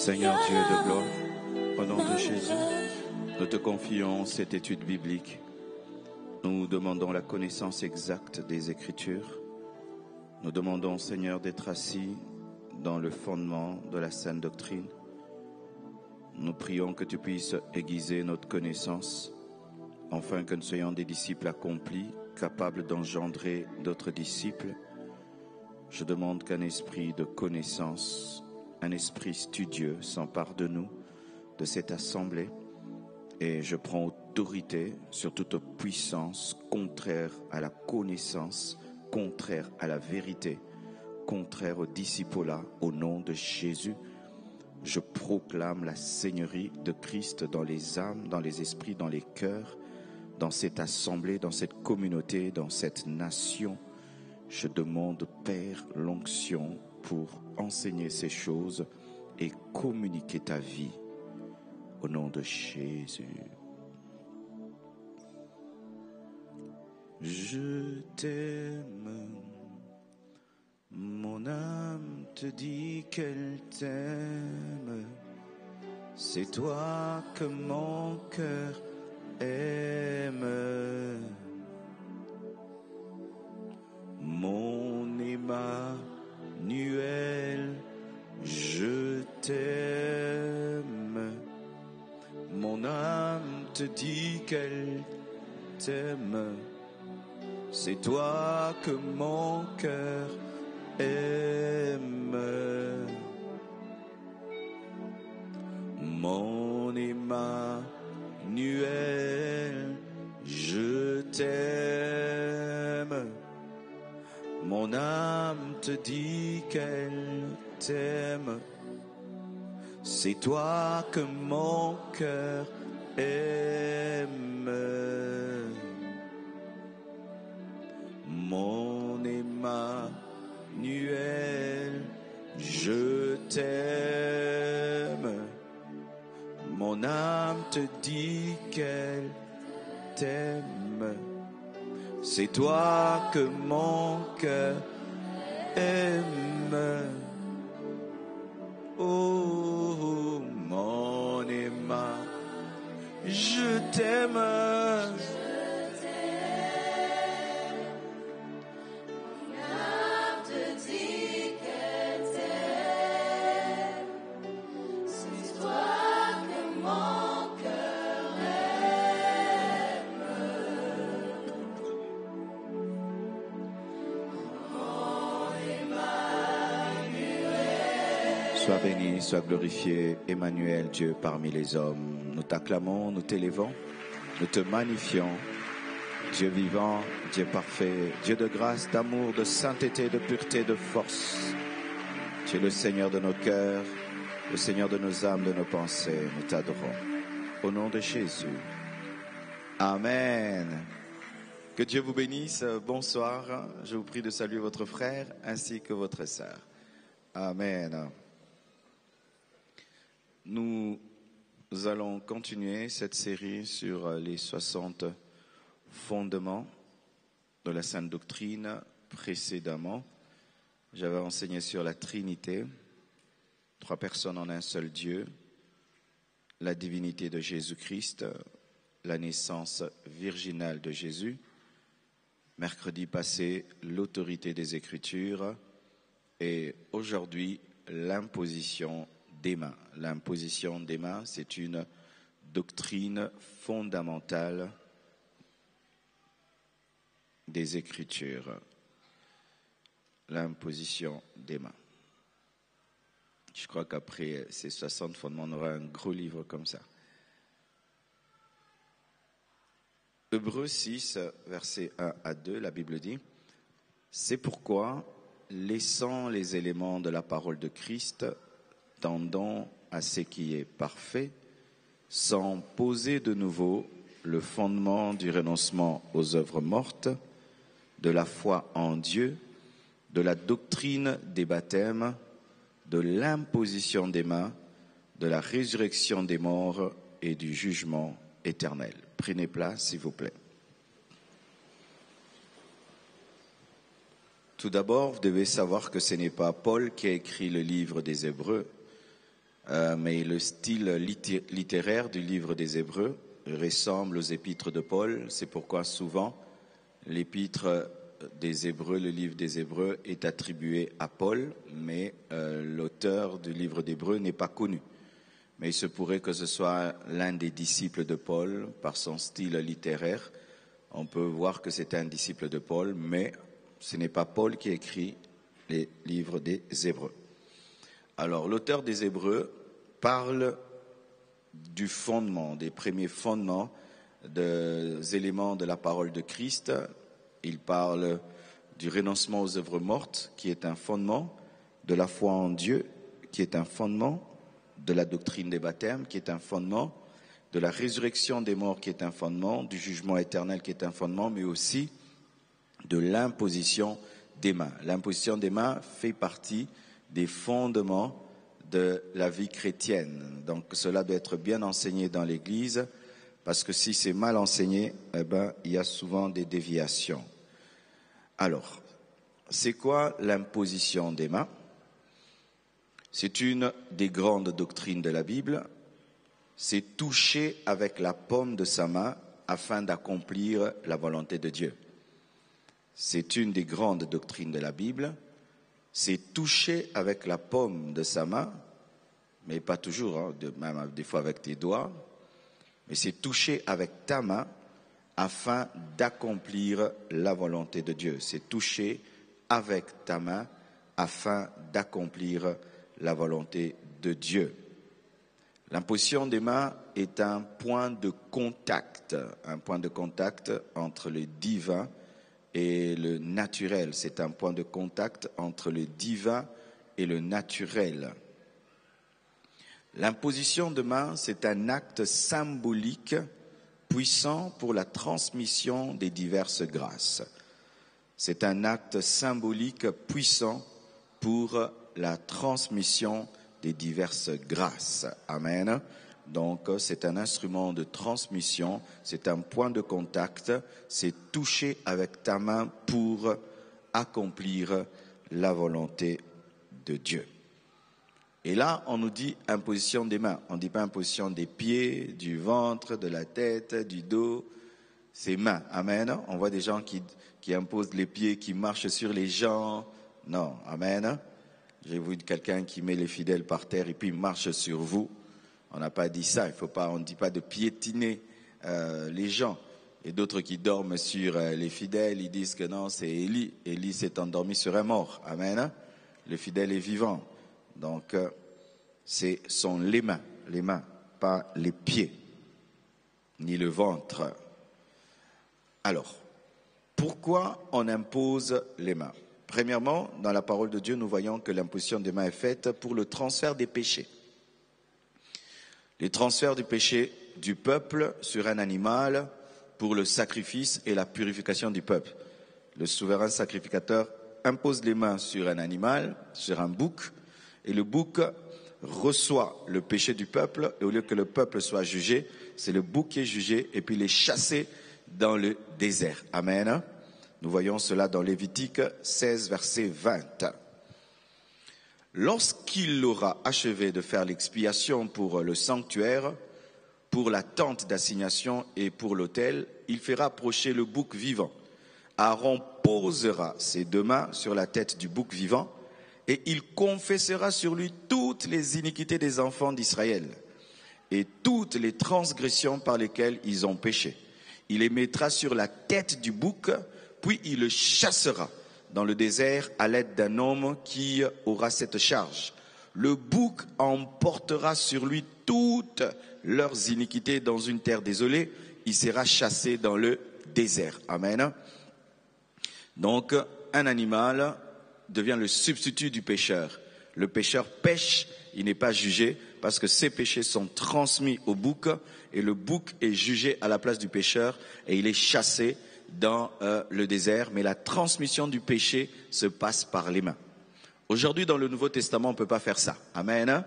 Seigneur Dieu de gloire, au nom de Jésus, nous te confions cette étude biblique. Nous demandons la connaissance exacte des Écritures. Nous demandons, Seigneur, d'être assis dans le fondement de la saine doctrine. Nous prions que tu puisses aiguiser notre connaissance, afin que nous soyons des disciples accomplis, capables d'engendrer d'autres disciples. Je demande qu'un esprit de connaissance, un esprit studieux s'empare de nous, de cette assemblée, et je prends autorité sur toute puissance contraire à la connaissance, contraire à la vérité, contraire au discipulat, au nom de Jésus. Je proclame la Seigneurie de Christ dans les âmes, dans les esprits, dans les cœurs, dans cette assemblée, dans cette communauté, dans cette nation. Je demande, Père, l'onction pour enseigner ces choses et communiquer ta vie. Au nom de Jésus. Je t'aime, mon âme te dit qu'elle t'aime. C'est toi que mon cœur aime. Mon Emmanuel, je t'aime. Mon âme te dit qu'elle t'aime. C'est toi que mon cœur aime. Mon Emmanuel, je t'aime. Mon âme te dit qu'elle t'aime. C'est toi que mon cœur aime. Mon Emmanuel, je t'aime. Mon âme te dit qu'elle t'aime. C'est toi que mon cœur aime. Oh, mon Emma, je t'aime. Mon âme te dit qu'elle t'aime. C'est toi que mon cœur aime. Mon Emmanuel. Sois béni, sois glorifié, Emmanuel, Dieu parmi les hommes. Nous t'acclamons, nous t'élevons, nous te magnifions. Dieu vivant, Dieu parfait, Dieu de grâce, d'amour, de sainteté, de pureté, de force. Tu es le Seigneur de nos cœurs, le Seigneur de nos âmes, de nos pensées. Nous t'adorons. Au nom de Jésus. Amen. Que Dieu vous bénisse. Bonsoir. Je vous prie de saluer votre frère ainsi que votre sœur. Amen. Nous allons continuer cette série sur les 60 fondements de la Sainte Doctrine. Précédemment, j'avais enseigné sur la Trinité, 3 personnes en un seul Dieu, la divinité de Jésus-Christ, la naissance virginale de Jésus. Mercredi passé, l'autorité des Écritures et aujourd'hui, l'imposition des mains. L'imposition des mains, c'est une doctrine fondamentale des Écritures. L'imposition des mains. Je crois qu'après ces 60 fondements, on aura un gros livre comme ça. Hébreux 6, versets 1 à 2, la Bible dit « C'est pourquoi, laissant les éléments de la parole de Christ, tendant à ce qui est parfait, sans poser de nouveau le fondement du renoncement aux œuvres mortes, de la foi en Dieu, de la doctrine des baptêmes, de l'imposition des mains, de la résurrection des morts et du jugement éternel. » Prenez place, s'il vous plaît. Tout d'abord, vous devez savoir que ce n'est pas Paul qui a écrit le livre des Hébreux. mais le style littéraire du livre des Hébreux ressemble aux épîtres de Paul. C'est pourquoi souvent l'épître des Hébreux, le livre des Hébreux, est attribué à Paul, mais l'auteur du livre d'Hébreux n'est pas connu. Mais il se pourrait que ce soit l'un des disciples de Paul, par son style littéraire. On peut voir que c'est un disciple de Paul, mais ce n'est pas Paul qui écrit les livres des Hébreux. Alors, l'auteur des Hébreux parle du fondement, des premiers fondements, des éléments de la parole de Christ. Il parle du renoncement aux œuvres mortes, qui est un fondement, de la foi en Dieu, qui est un fondement, de la doctrine des baptêmes, qui est un fondement, de la résurrection des morts, qui est un fondement, du jugement éternel, qui est un fondement, mais aussi de l'imposition des mains. L'imposition des mains fait partie des fondements de la vie chrétienne. Donc cela doit être bien enseigné dans l'Église, parce que si c'est mal enseigné, il y a souvent des déviations. Alors, c'est quoi l'imposition des mains? C'est une des grandes doctrines de la Bible. C'est toucher avec la paume de sa main afin d'accomplir la volonté de Dieu. C'est une des grandes doctrines de la Bible. C'est toucher avec la paume de sa main, mais pas toujours, même des fois avec tes doigts, mais c'est toucher avec ta main afin d'accomplir la volonté de Dieu. C'est toucher avec ta main afin d'accomplir la volonté de Dieu. L'imposition des mains est un point de contact entre le divin et le naturel. C'est un point de contact entre le divin et le naturel. L'imposition de main, c'est un acte symbolique puissant pour la transmission des diverses grâces. C'est un acte symbolique puissant pour la transmission des diverses grâces. Amen. Donc, c'est un instrument de transmission, c'est un point de contact, c'est toucher avec ta main pour accomplir la volonté de Dieu. Et là, on nous dit imposition des mains. On ne dit pas imposition des pieds, du ventre, de la tête, du dos. C'est mains. Amen. On voit des gens qui imposent les pieds, qui marchent sur les gens. Non. Amen. J'ai vu quelqu'un qui met les fidèles par terre et puis marche sur vous. On n'a pas dit ça. On ne dit pas de piétiner les gens. Et d'autres qui dorment sur les fidèles, ils disent que non, c'est Élie. Élie s'est endormi sur un mort. Amen. Le fidèle est vivant. Donc, ce sont les mains, pas les pieds, ni le ventre. Alors, pourquoi on impose les mains? Premièrement, dans la parole de Dieu, nous voyons que l'imposition des mains est faite pour le transfert des péchés. Les transferts du péché du peuple sur un animal pour le sacrifice et la purification du peuple. Le souverain sacrificateur impose les mains sur un animal, sur un bouc, et le bouc reçoit le péché du peuple, et au lieu que le peuple soit jugé, c'est le bouc qui est jugé, et puis il est chassé dans le désert. Amen. Nous voyons cela dans Lévitique 16, verset 20. Lorsqu'il aura achevé de faire l'expiation pour le sanctuaire, pour la tente d'assignation et pour l'autel, il fera approcher le bouc vivant. Aaron posera ses deux mains sur la tête du bouc vivant, et il confessera sur lui toutes les iniquités des enfants d'Israël et toutes les transgressions par lesquelles ils ont péché. Il les mettra sur la tête du bouc, puis il le chassera dans le désert à l'aide d'un homme qui aura cette charge. Le bouc emportera sur lui toutes leurs iniquités dans une terre désolée. Il sera chassé dans le désert. Amen. Donc, un animal devient le substitut du pécheur. Le pécheur pêche, il n'est pas jugé parce que ses péchés sont transmis au bouc et le bouc est jugé à la place du pécheur et il est chassé dans le désert. Mais la transmission du péché se passe par les mains. Aujourd'hui, dans le Nouveau Testament, on ne peut pas faire ça. Amen.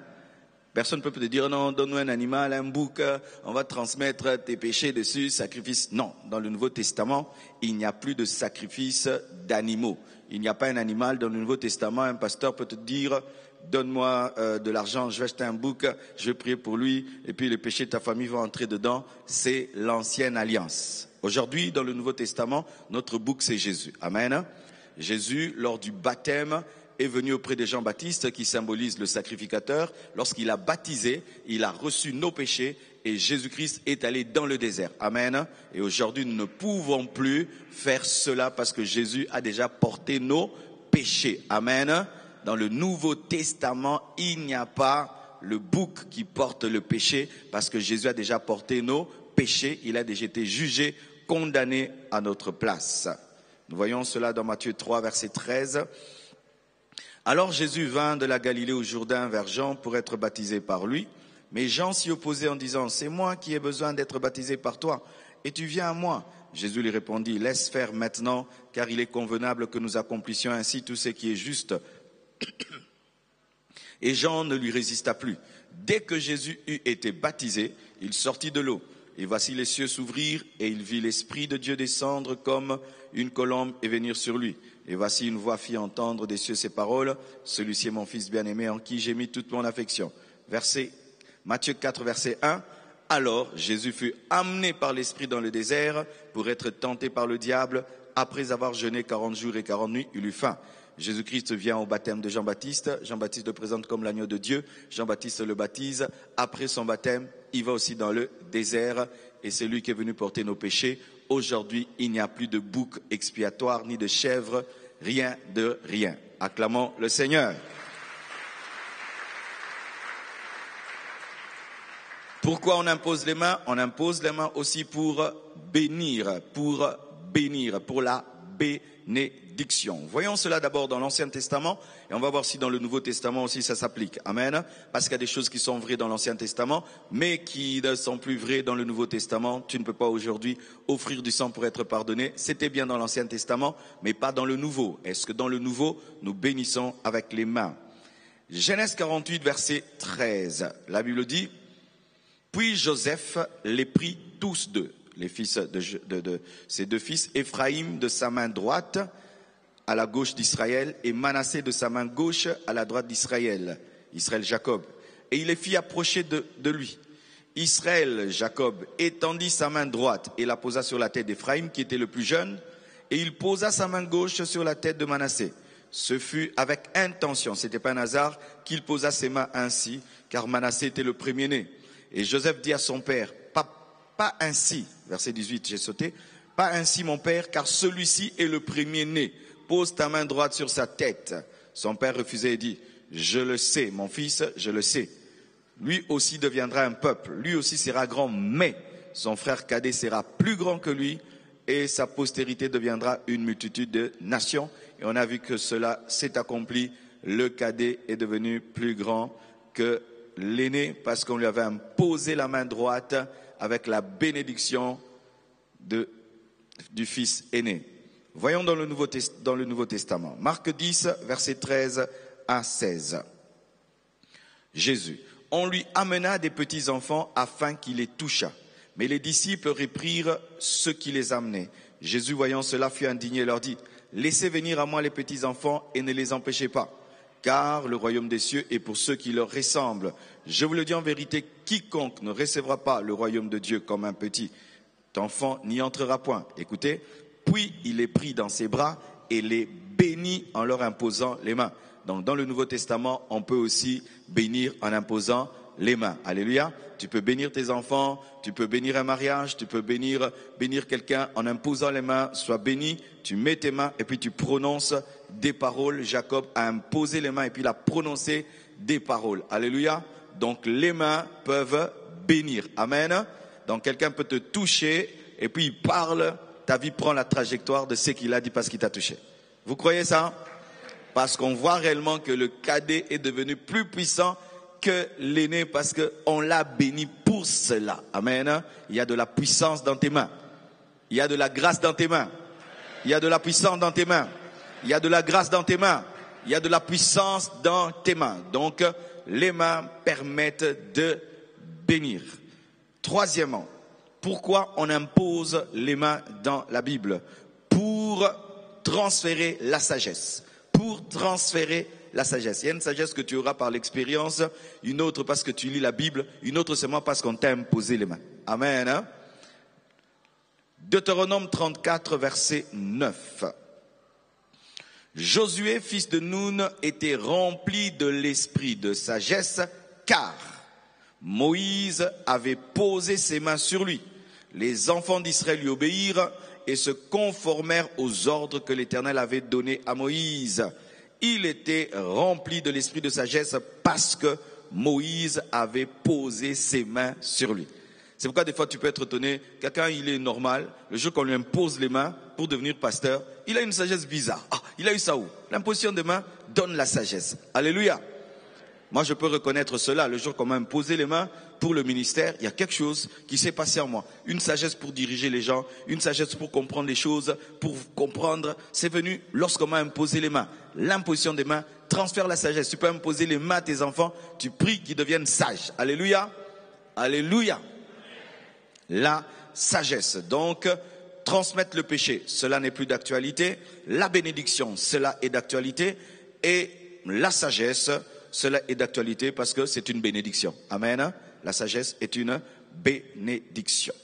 Personne ne peut te dire, non, donne-nous un animal, un bouc, on va transmettre tes péchés dessus, sacrifice. Non, dans le Nouveau Testament, il n'y a plus de sacrifice d'animaux. Il n'y a pas un animal dans le Nouveau Testament, un pasteur peut te dire, donne-moi de l'argent, je vais acheter un bouc, je vais prier pour lui, et puis les péchés de ta famille vont entrer dedans. C'est l'ancienne alliance. Aujourd'hui, dans le Nouveau Testament, notre bouc, c'est Jésus. Amen. Jésus, lors du baptême, est venu auprès de Jean-Baptiste, qui symbolise le sacrificateur. Lorsqu'il a baptisé, il a reçu nos péchés, et Jésus-Christ est allé dans le désert. Amen. Et aujourd'hui, nous ne pouvons plus faire cela parce que Jésus a déjà porté nos péchés. Amen. Dans le Nouveau Testament, il n'y a pas le bouc qui porte le péché parce que Jésus a déjà porté nos péchés. Il a déjà été jugé, condamné à notre place. Nous voyons cela dans Matthieu 3, verset 13. Alors Jésus vint de la Galilée au Jourdain vers Jean pour être baptisé par lui. Mais Jean s'y opposait en disant, c'est moi qui ai besoin d'être baptisé par toi, et tu viens à moi. Jésus lui répondit, laisse faire maintenant, car il est convenable que nous accomplissions ainsi tout ce qui est juste. Et Jean ne lui résista plus. Dès que Jésus eut été baptisé, il sortit de l'eau. Et voici les cieux s'ouvrir, et il vit l'Esprit de Dieu descendre comme une colombe et venir sur lui. Et voici une voix fit entendre des cieux ces paroles, celui-ci est mon fils bien-aimé en qui j'ai mis toute mon affection. Matthieu 4, verset 1. Alors Jésus fut amené par l'Esprit dans le désert pour être tenté par le diable. Après avoir jeûné 40 jours et 40 nuits, il eut faim. Jésus-Christ vient au baptême de Jean-Baptiste. Jean-Baptiste le présente comme l'agneau de Dieu. Jean-Baptiste le baptise. Après son baptême, il va aussi dans le désert. Et c'est lui qui est venu porter nos péchés. Aujourd'hui, il n'y a plus de bouc expiatoire ni de chèvre. Rien de rien. Acclamons le Seigneur. Pourquoi on impose les mains? On impose les mains aussi pour bénir, pour la bénédiction. Voyons cela d'abord dans l'Ancien Testament et on va voir si dans le Nouveau Testament aussi ça s'applique. Amen. Parce qu'il y a des choses qui sont vraies dans l'Ancien Testament, mais qui ne sont plus vraies dans le Nouveau Testament. Tu ne peux pas aujourd'hui offrir du sang pour être pardonné. C'était bien dans l'Ancien Testament, mais pas dans le Nouveau. Est-ce que dans le Nouveau, nous bénissons avec les mains? Genèse 48, verset 13. La Bible dit, puis Joseph les prit tous deux, les fils de ses deux fils, Éphraïm de sa main droite à la gauche d'Israël et Manassé de sa main gauche à la droite d'Israël, Israël Jacob. Et il les fit approcher de lui. Israël Jacob étendit sa main droite et la posa sur la tête d'Éphraïm qui était le plus jeune, et il posa sa main gauche sur la tête de Manassé. Ce fut avec intention, c'était pas un hasard qu'il posa ses mains ainsi, car Manassé était le premier-né. Et Joseph dit à son père, pas ainsi, verset 18, j'ai sauté, pas ainsi mon père, car celui-ci est le premier-né. Pose ta main droite sur sa tête. Son père refusait et dit, je le sais, mon fils, je le sais. Lui aussi deviendra un peuple, lui aussi sera grand, mais son frère cadet sera plus grand que lui et sa postérité deviendra une multitude de nations. Et on a vu que cela s'est accompli. Le cadet est devenu plus grand que l'aîné parce qu'on lui avait imposé la main droite avec la bénédiction du fils aîné. Voyons dans le Nouveau Testament. Marc 10, versets 13 à 16. Jésus. On lui amena des petits enfants afin qu'il les touchât. Mais les disciples réprirent ceux qui les amenaient. Jésus, voyant cela, fut indigné et leur dit, laissez venir à moi les petits enfants et ne les empêchez pas. Car le royaume des cieux est pour ceux qui leur ressemblent. Je vous le dis en vérité, quiconque ne recevra pas le royaume de Dieu comme un petit enfant n'y entrera point. Écoutez, puis il les prit dans ses bras et les bénit en leur imposant les mains. Donc dans le Nouveau Testament, on peut aussi bénir en imposant les mains. Alléluia. Tu peux bénir tes enfants, tu peux bénir un mariage, tu peux bénir quelqu'un en imposant les mains. Sois béni, tu mets tes mains et puis tu prononces des paroles. Jacob a imposé les mains et puis il a prononcé des paroles. Alléluia. Donc les mains peuvent bénir. Amen. Donc quelqu'un peut te toucher et puis il parle, ta vie prend la trajectoire de ce qu'il a dit parce qu'il t'a touché. Vous croyez ça? Parce qu'on voit réellement que le cadet est devenu plus puissant que l'aîné parce qu'on l'a béni pour cela. Amen. Il y a de la puissance dans tes mains. Il y a de la grâce dans tes mains. Il y a de la puissance dans tes mains. Il y a de la grâce dans tes mains. Il y a de la puissance dans tes mains. Donc, les mains permettent de bénir. Troisièmement, pourquoi on impose les mains dans la Bible? Pour transférer la sagesse, pour transférer la sagesse. Il y a une sagesse que tu auras par l'expérience, une autre parce que tu lis la Bible, une autre seulement parce qu'on t'a imposé les mains. Amen. Hein? Deutéronome 34, verset 9. Josué, fils de Nun, était rempli de l'esprit de sagesse, car Moïse avait posé ses mains sur lui. Les enfants d'Israël lui obéirent et se conformèrent aux ordres que l'Éternel avait donnés à Moïse. Il était rempli de l'esprit de sagesse parce que Moïse avait posé ses mains sur lui. C'est pourquoi des fois tu peux être étonné, quelqu'un il est normal, le jour qu'on lui impose les mains pour devenir pasteur, il a une sagesse bizarre. Ah, il a eu ça où? L'imposition des mains donne la sagesse. Alléluia. Moi je peux reconnaître cela, le jour qu'on m'a imposé les mains pour le ministère, il y a quelque chose qui s'est passé en moi. Une sagesse pour diriger les gens, une sagesse pour comprendre les choses, pour comprendre, c'est venu lorsqu'on m'a imposé les mains. L'imposition des mains transfère la sagesse. Tu peux imposer les mains à tes enfants, tu pries qu'ils deviennent sages. Alléluia. Alléluia. La sagesse. Donc, transmettre le péché, cela n'est plus d'actualité. La bénédiction, cela est d'actualité. Et la sagesse, cela est d'actualité parce que c'est une bénédiction. Amen. La sagesse est une bénédiction.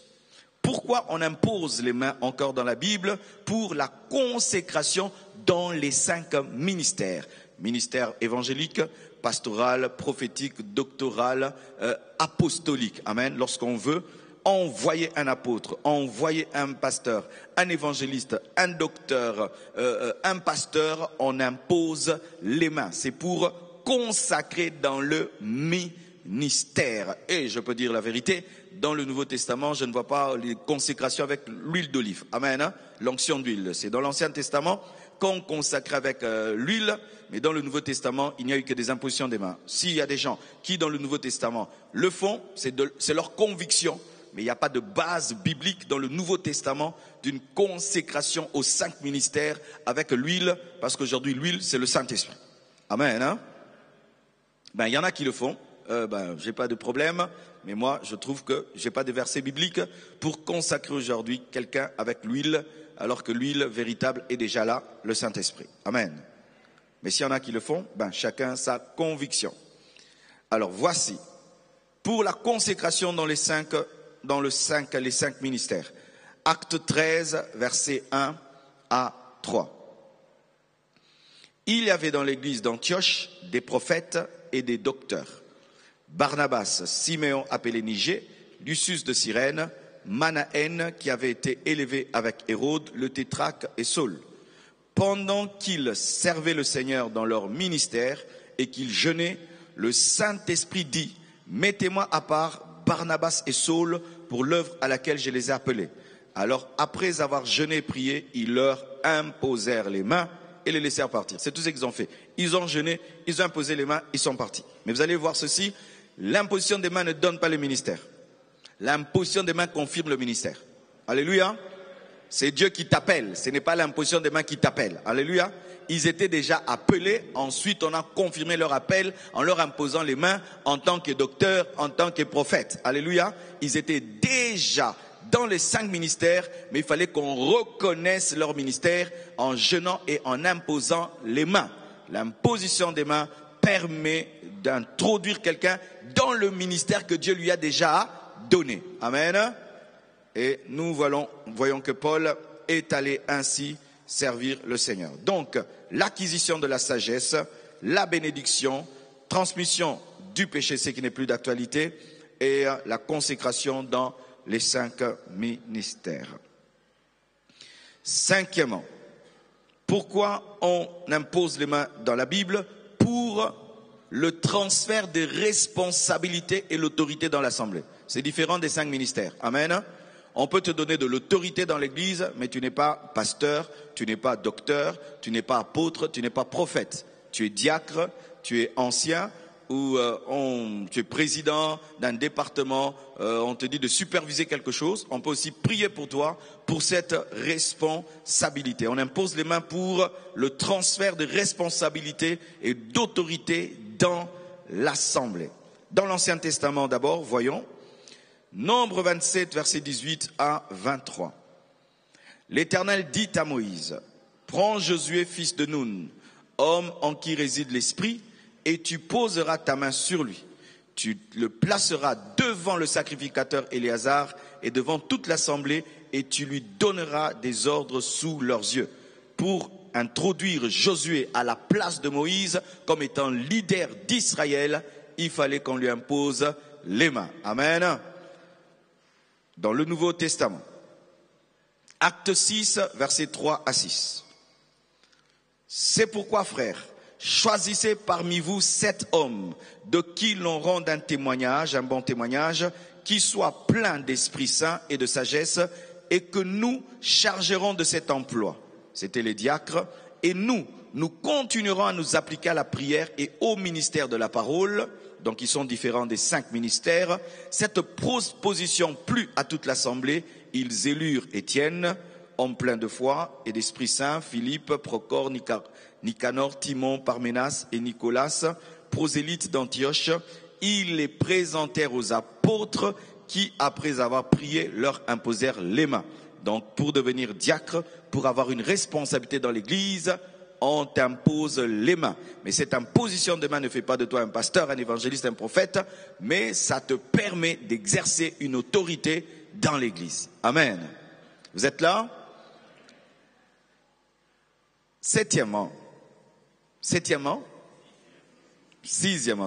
Pourquoi on impose les mains encore dans la Bible? Pour la consécration dans les 5 ministères. Ministère évangélique, pastoral, prophétique, doctoral, apostolique. Amen. Lorsqu'on veut envoyer un apôtre, envoyer un pasteur, un évangéliste, un docteur, un pasteur, on impose les mains. C'est pour consacrer dans le ministère. Et je peux dire la vérité, dans le Nouveau Testament, je ne vois pas les consécrations avec l'huile d'olive. Amen. Hein? L'onction d'huile. C'est dans l'Ancien Testament qu'on consacre avec l'huile, mais dans le Nouveau Testament, il n'y a eu que des impositions des mains. S'il y a des gens qui, dans le Nouveau Testament, le font, c'est leur conviction. Mais il n'y a pas de base biblique dans le Nouveau Testament d'une consécration aux 5 ministères avec l'huile, parce qu'aujourd'hui l'huile c'est le Saint-Esprit. Amen. Hein? Il y en a qui le font. J'ai pas de problème, mais moi je trouve que j'ai pas de verset biblique pour consacrer aujourd'hui quelqu'un avec l'huile, alors que l'huile véritable est déjà là, le Saint-Esprit. Amen. Mais s'il y en a qui le font, chacun sa conviction. Alors voici pour la consécration dans les 5 ministères. Acte 13, versets 1 à 3. Il y avait dans l'église d'Antioche des prophètes et des docteurs. Barnabas, Siméon appelé Niger, Lucius de Cyrène, Manaën qui avait été élevé avec Hérode, le tétrarque et Saul. Pendant qu'ils servaient le Seigneur dans leur ministère et qu'ils jeûnaient, le Saint-Esprit dit, mettez-moi à part Barnabas et Saul pour l'œuvre à laquelle je les ai appelés. Alors, après avoir jeûné et prié, ils leur imposèrent les mains et les laissèrent partir. C'est tout ce qu'ils ont fait. Ils ont jeûné, ils ont imposé les mains, ils sont partis. Mais vous allez voir ceci, l'imposition des mains ne donne pas le ministère. L'imposition des mains confirme le ministère. Alléluia. C'est Dieu qui t'appelle, ce n'est pas l'imposition des mains qui t'appelle. Alléluia. Ils étaient déjà appelés, ensuite on a confirmé leur appel en leur imposant les mains en tant que docteur, en tant que prophète. Alléluia. Ils étaient déjà dans les 5 ministères, mais il fallait qu'on reconnaisse leur ministère en jeûnant et en imposant les mains. L'imposition des mains permet d'introduire quelqu'un dans le ministère que Dieu lui a déjà donné. Amen. Et nous voyons que Paul est allé ainsi servir le Seigneur. Donc, l'acquisition de la sagesse, la bénédiction, transmission du péché, ce qui n'est plus d'actualité, et la consécration dans les 5 ministères. 5e, pourquoi on impose les mains dans la Bible? Pour le transfert des responsabilités et l'autorité dans l'Assemblée. C'est différent des 5 ministères. Amen. On peut te donner de l'autorité dans l'église, mais tu n'es pas pasteur, tu n'es pas docteur, tu n'es pas apôtre, tu n'es pas prophète. Tu es diacre, tu es ancien, ou tu es président d'un département, on te dit de superviser quelque chose. On peut aussi prier pour toi, pour cette responsabilité. On impose les mains pour le transfert de responsabilité et d'autorité dans l'Assemblée. Dans l'Ancien Testament d'abord, voyons. Nombre 27, versets 18 à 23. L'Éternel dit à Moïse, prends Josué, fils de Nun, homme en qui réside l'Esprit, et tu poseras ta main sur lui. Tu le placeras devant le sacrificateur Éléazar et devant toute l'assemblée, et tu lui donneras des ordres sous leurs yeux pour introduire Josué à la place de Moïse comme étant leader d'Israël. Il fallait qu'on lui impose les mains. Amen. Dans le Nouveau Testament, Acte 6, versets 3 à 6. C'est pourquoi, frères, choisissez parmi vous 7 hommes de qui l'on rende un témoignage, un bon témoignage, qui soit plein d'Esprit Saint et de sagesse, et que nous chargerons de cet emploi. C'était les diacres. Et nous continuerons à nous appliquer à la prière et au ministère de la parole. Donc ils sont différents des 5 ministères. Cette proposition plut à toute l'assemblée. Ils élurent Étienne, homme plein de foi et d'Esprit Saint, Philippe, Procor, Nicanor, Timon, Parménas et Nicolas, prosélytes d'Antioche. Ils les présentèrent aux apôtres qui, après avoir prié, leur imposèrent les mains. Donc pour devenir diacre, pour avoir une responsabilité dans l'église, on t'impose les mains. Mais cette imposition de main ne fait pas de toi un pasteur, un évangéliste, un prophète, mais ça te permet d'exercer une autorité dans l'église. Amen. Vous êtes là? Sixièmement,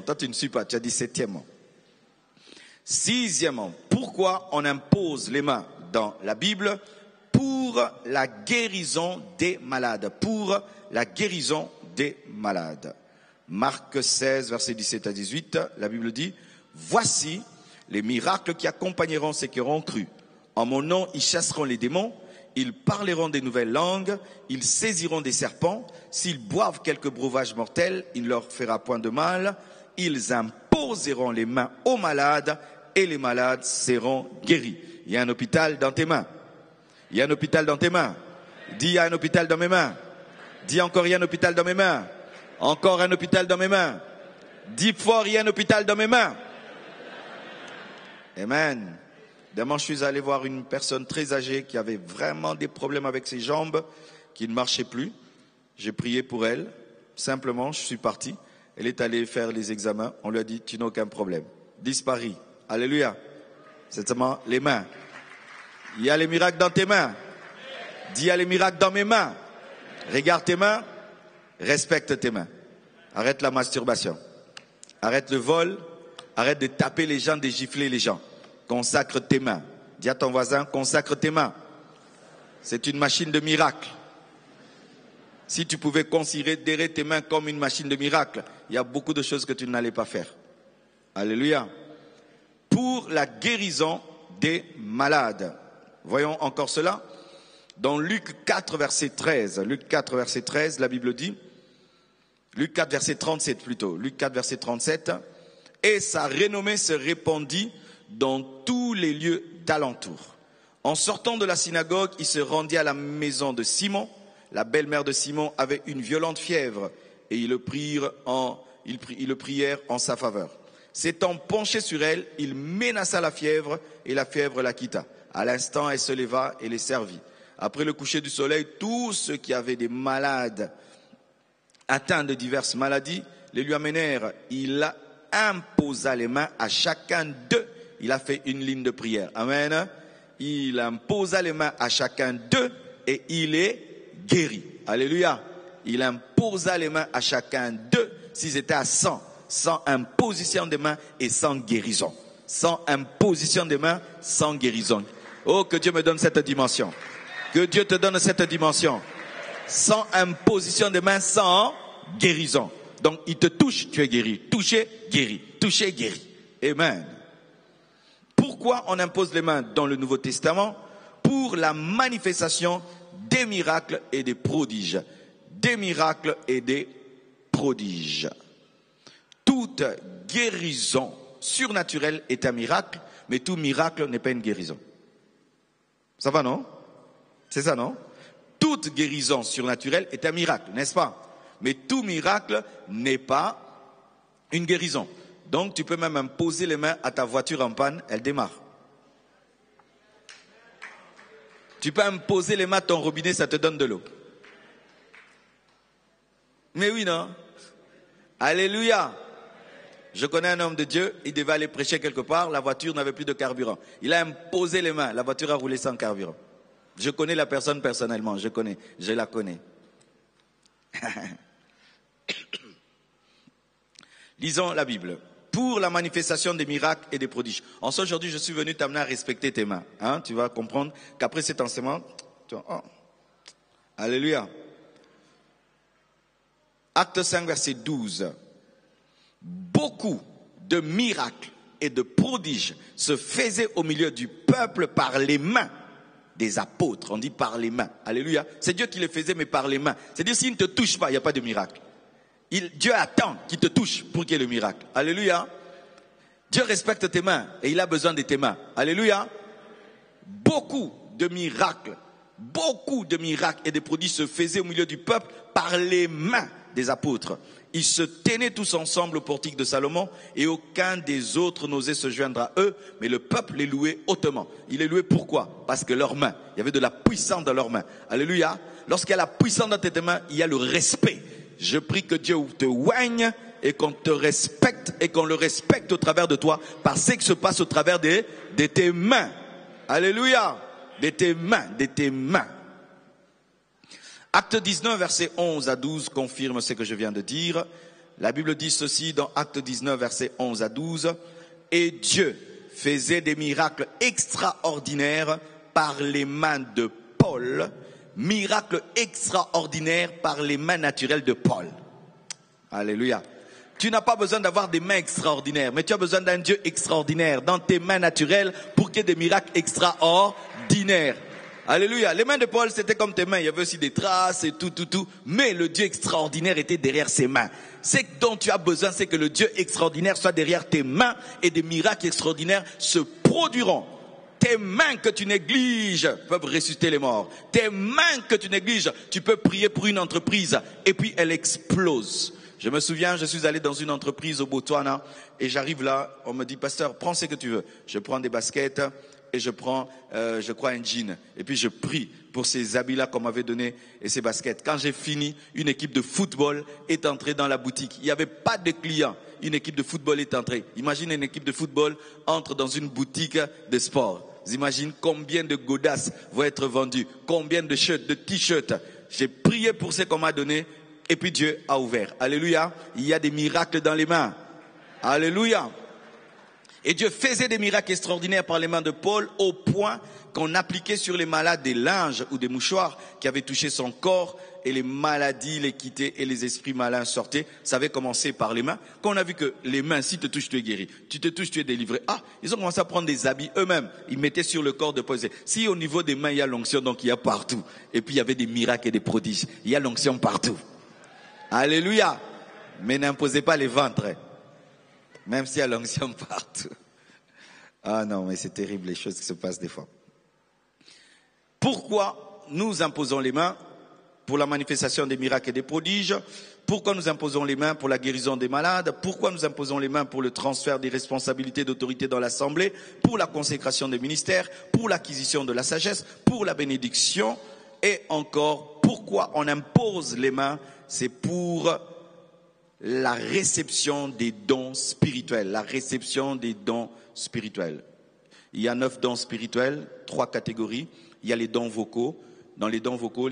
toi tu ne suis pas, tu as dit septièmement. Sixièmement, pourquoi on impose les mains dans la Bible? Pour la guérison des malades. Pour la guérison des malades. Marc 16, versets 17 à 18, la Bible dit, « Voici les miracles qui accompagneront ceux qui auront cru. En mon nom, ils chasseront les démons, ils parleront des nouvelles langues, ils saisiront des serpents, s'ils boivent quelques breuvages mortels, il ne leur fera point de mal, ils imposeront les mains aux malades et les malades seront guéris. » Il y a un hôpital dans tes mains. Il y a un hôpital dans tes mains. Dis, il y a un hôpital dans mes mains. Dis encore, il y a un hôpital dans mes mains. Encore un hôpital dans mes mains. Dis fort, il y a un hôpital dans mes mains. Amen. Demain, je suis allé voir une personne très âgée qui avait vraiment des problèmes avec ses jambes, qui ne marchait plus. J'ai prié pour elle. Simplement, je suis parti. Elle est allée faire les examens. On lui a dit, tu n'as aucun problème. Disparu. Alléluia. C'est seulement les mains. Il y a les miracles dans tes mains. Dis, il y a les miracles dans mes mains. Regarde tes mains. Respecte tes mains. Arrête la masturbation. Arrête le vol. Arrête de taper les gens, de gifler les gens. Consacre tes mains. Dis à ton voisin, consacre tes mains. C'est une machine de miracle. Si tu pouvais considérer tes mains comme une machine de miracle, il y a beaucoup de choses que tu n'allais pas faire. Alléluia. Pour la guérison des malades. Voyons encore cela. Dans Luc 4, verset 13. Luc 4, verset 13, la Bible dit, Luc 4, verset 37 plutôt. Luc 4, verset 37. Et sa renommée se répandit dans tous les lieux d'alentour. En sortant de la synagogue, il se rendit à la maison de Simon. La belle-mère de Simon avait une violente fièvre et ils le prièrent en sa faveur. S'étant penché sur elle, il menaça la fièvre et la fièvre la quitta. À l'instant, elle se leva et les servit. Après le coucher du soleil, tous ceux qui avaient des malades atteints de diverses maladies les lui amenèrent. Il imposa les mains à chacun d'eux. Il a fait une ligne de prière. Amen. Il imposa les mains à chacun d'eux et il est guéri. Alléluia. Il imposa les mains à chacun d'eux s'ils étaient à 100. Sans imposition des mains et sans guérison. Sans imposition des mains, sans guérison. Oh, que Dieu me donne cette dimension. Que Dieu te donne cette dimension. Sans imposition des mains, sans guérison. Donc, il te touche, tu es guéri. Touché, guéri. Touché, guéri. Amen. Pourquoi on impose les mains dans le Nouveau Testament? Pour la manifestation des miracles et des prodiges. Des miracles et des prodiges. Toute guérison surnaturelle est un miracle, mais tout miracle n'est pas une guérison. Ça va, non? C'est ça, non? Toute guérison surnaturelle est un miracle, n'est-ce pas? Mais tout miracle n'est pas une guérison. Donc, tu peux même imposer les mains à ta voiture en panne, elle démarre. Tu peux imposer les mains à ton robinet, ça te donne de l'eau. Mais oui, non? Alléluia. Je connais un homme de Dieu, il devait aller prêcher quelque part, la voiture n'avait plus de carburant. Il a imposé les mains, la voiture a roulé sans carburant. Je connais la personne personnellement, je la connais. Lisons la Bible. Pour la manifestation des miracles et des prodiges. En ce aujourd'hui, je suis venu t'amener à respecter tes mains. Hein? Tu vas comprendre qu'après cet enseignement, Alléluia. Acte 5, verset 12. Beaucoup de miracles et de prodiges se faisaient au milieu du peuple par les mains des apôtres. On dit par les mains. Alléluia. C'est Dieu qui les faisait, mais par les mains. C'est-à-dire, s'il ne te touche pas, il n'y a pas de miracle. Dieu attend qu'il te touche pour qu'il y ait le miracle. Alléluia. Dieu respecte tes mains et il a besoin de tes mains. Alléluia. Beaucoup de miracles et de prodiges se faisaient au milieu du peuple par les mains des apôtres. Ils se tenaient tous ensemble au portique de Salomon et aucun des autres n'osait se joindre à eux, mais le peuple les louait hautement. Il les louait pourquoi? Parce que leurs mains, il y avait de la puissance dans leurs mains. Alléluia. Lorsqu'il y a la puissance dans tes mains, il y a le respect. Je prie que Dieu te oigne et qu'on te respecte et qu'on le respecte au travers de toi par ce qui se passe au travers de tes mains. Alléluia. De tes mains. Acte 19, versets 11 à 12 confirme ce que je viens de dire. La Bible dit ceci dans Acte 19, versets 11 à 12. Et Dieu faisait des miracles extraordinaires par les mains de Paul. Miracles extraordinaires par les mains naturelles de Paul. Alléluia. Tu n'as pas besoin d'avoir des mains extraordinaires, mais tu as besoin d'un Dieu extraordinaire dans tes mains naturelles pour qu'il y ait des miracles extraordinaires. Alléluia. Les mains de Paul, c'était comme tes mains. Il y avait aussi des traces et tout. Mais le Dieu extraordinaire était derrière ses mains. Ce dont tu as besoin, c'est que le Dieu extraordinaire soit derrière tes mains et des miracles extraordinaires se produiront. Tes mains que tu négliges peuvent ressusciter les morts. Tes mains que tu négliges, tu peux prier pour une entreprise et puis elle explose. Je me souviens, je suis allé dans une entreprise au Botswana et j'arrive là, on me dit, pasteur, prends ce que tu veux. Je prends des baskets et je prends, je crois, un jean. Et puis je prie pour ces habits-là qu'on m'avait donnés et ces baskets. Quand j'ai fini, une équipe de football est entrée dans la boutique. Il n'y avait pas de clients. Une équipe de football est entrée. Imagine une équipe de football entre dans une boutique de sport. Vous imaginez combien de godasses vont être vendues, combien de shirts, de t-shirts. J'ai prié pour ce qu'on m'a donné et puis Dieu a ouvert. Alléluia. Il y a des miracles dans les mains. Alléluia. Et Dieu faisait des miracles extraordinaires par les mains de Paul au point qu'on appliquait sur les malades des linges ou des mouchoirs qui avaient touché son corps et les maladies les quittaient et les esprits malins sortaient. Ça avait commencé par les mains. Quand on a vu que les mains, si te touchent, tu es guéri. Tu te touches, tu es délivré. Ah, ils ont commencé à prendre des habits eux-mêmes. Ils mettaient sur le corps de Paul. Si au niveau des mains, il y a l'onction, donc il y a partout. Et puis il y avait des miracles et des prodiges. Il y a l'onction partout. Alléluia. Mais n'imposez pas les ventres. Même s'il y a l'onction partout. Ah non, mais c'est terrible les choses qui se passent des fois. Pourquoi nous imposons les mains pour la manifestation des miracles et des prodiges? Pourquoi nous imposons les mains pour la guérison des malades? Pourquoi nous imposons les mains pour le transfert des responsabilités d'autorité dans l'Assemblée? Pour la consécration des ministères? Pour l'acquisition de la sagesse? Pour la bénédiction? Et encore, pourquoi on impose les mains? C'est pour la réception des dons spirituels. La réception des dons spirituels. Il y a 9 dons spirituels, 3 catégories. Il y a les dons vocaux. Dans les dons vocaux,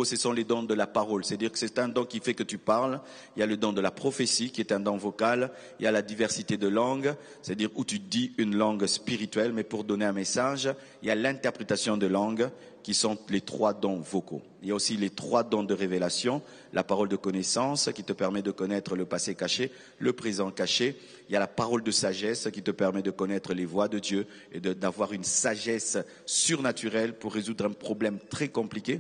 ce sont les dons de la parole. C'est-à-dire que c'est un don qui fait que tu parles. Il y a le don de la prophétie, qui est un don vocal. Il y a la diversité de langues, c'est-à-dire où tu dis une langue spirituelle, mais pour donner un message. Il y a l'interprétation de langues, qui sont les 3 dons vocaux. Il y a aussi les 3 dons de révélation, la parole de connaissance qui te permet de connaître le passé caché, le présent caché. Il y a la parole de sagesse qui te permet de connaître les voies de Dieu et d'avoir une sagesse surnaturelle pour résoudre un problème très compliqué.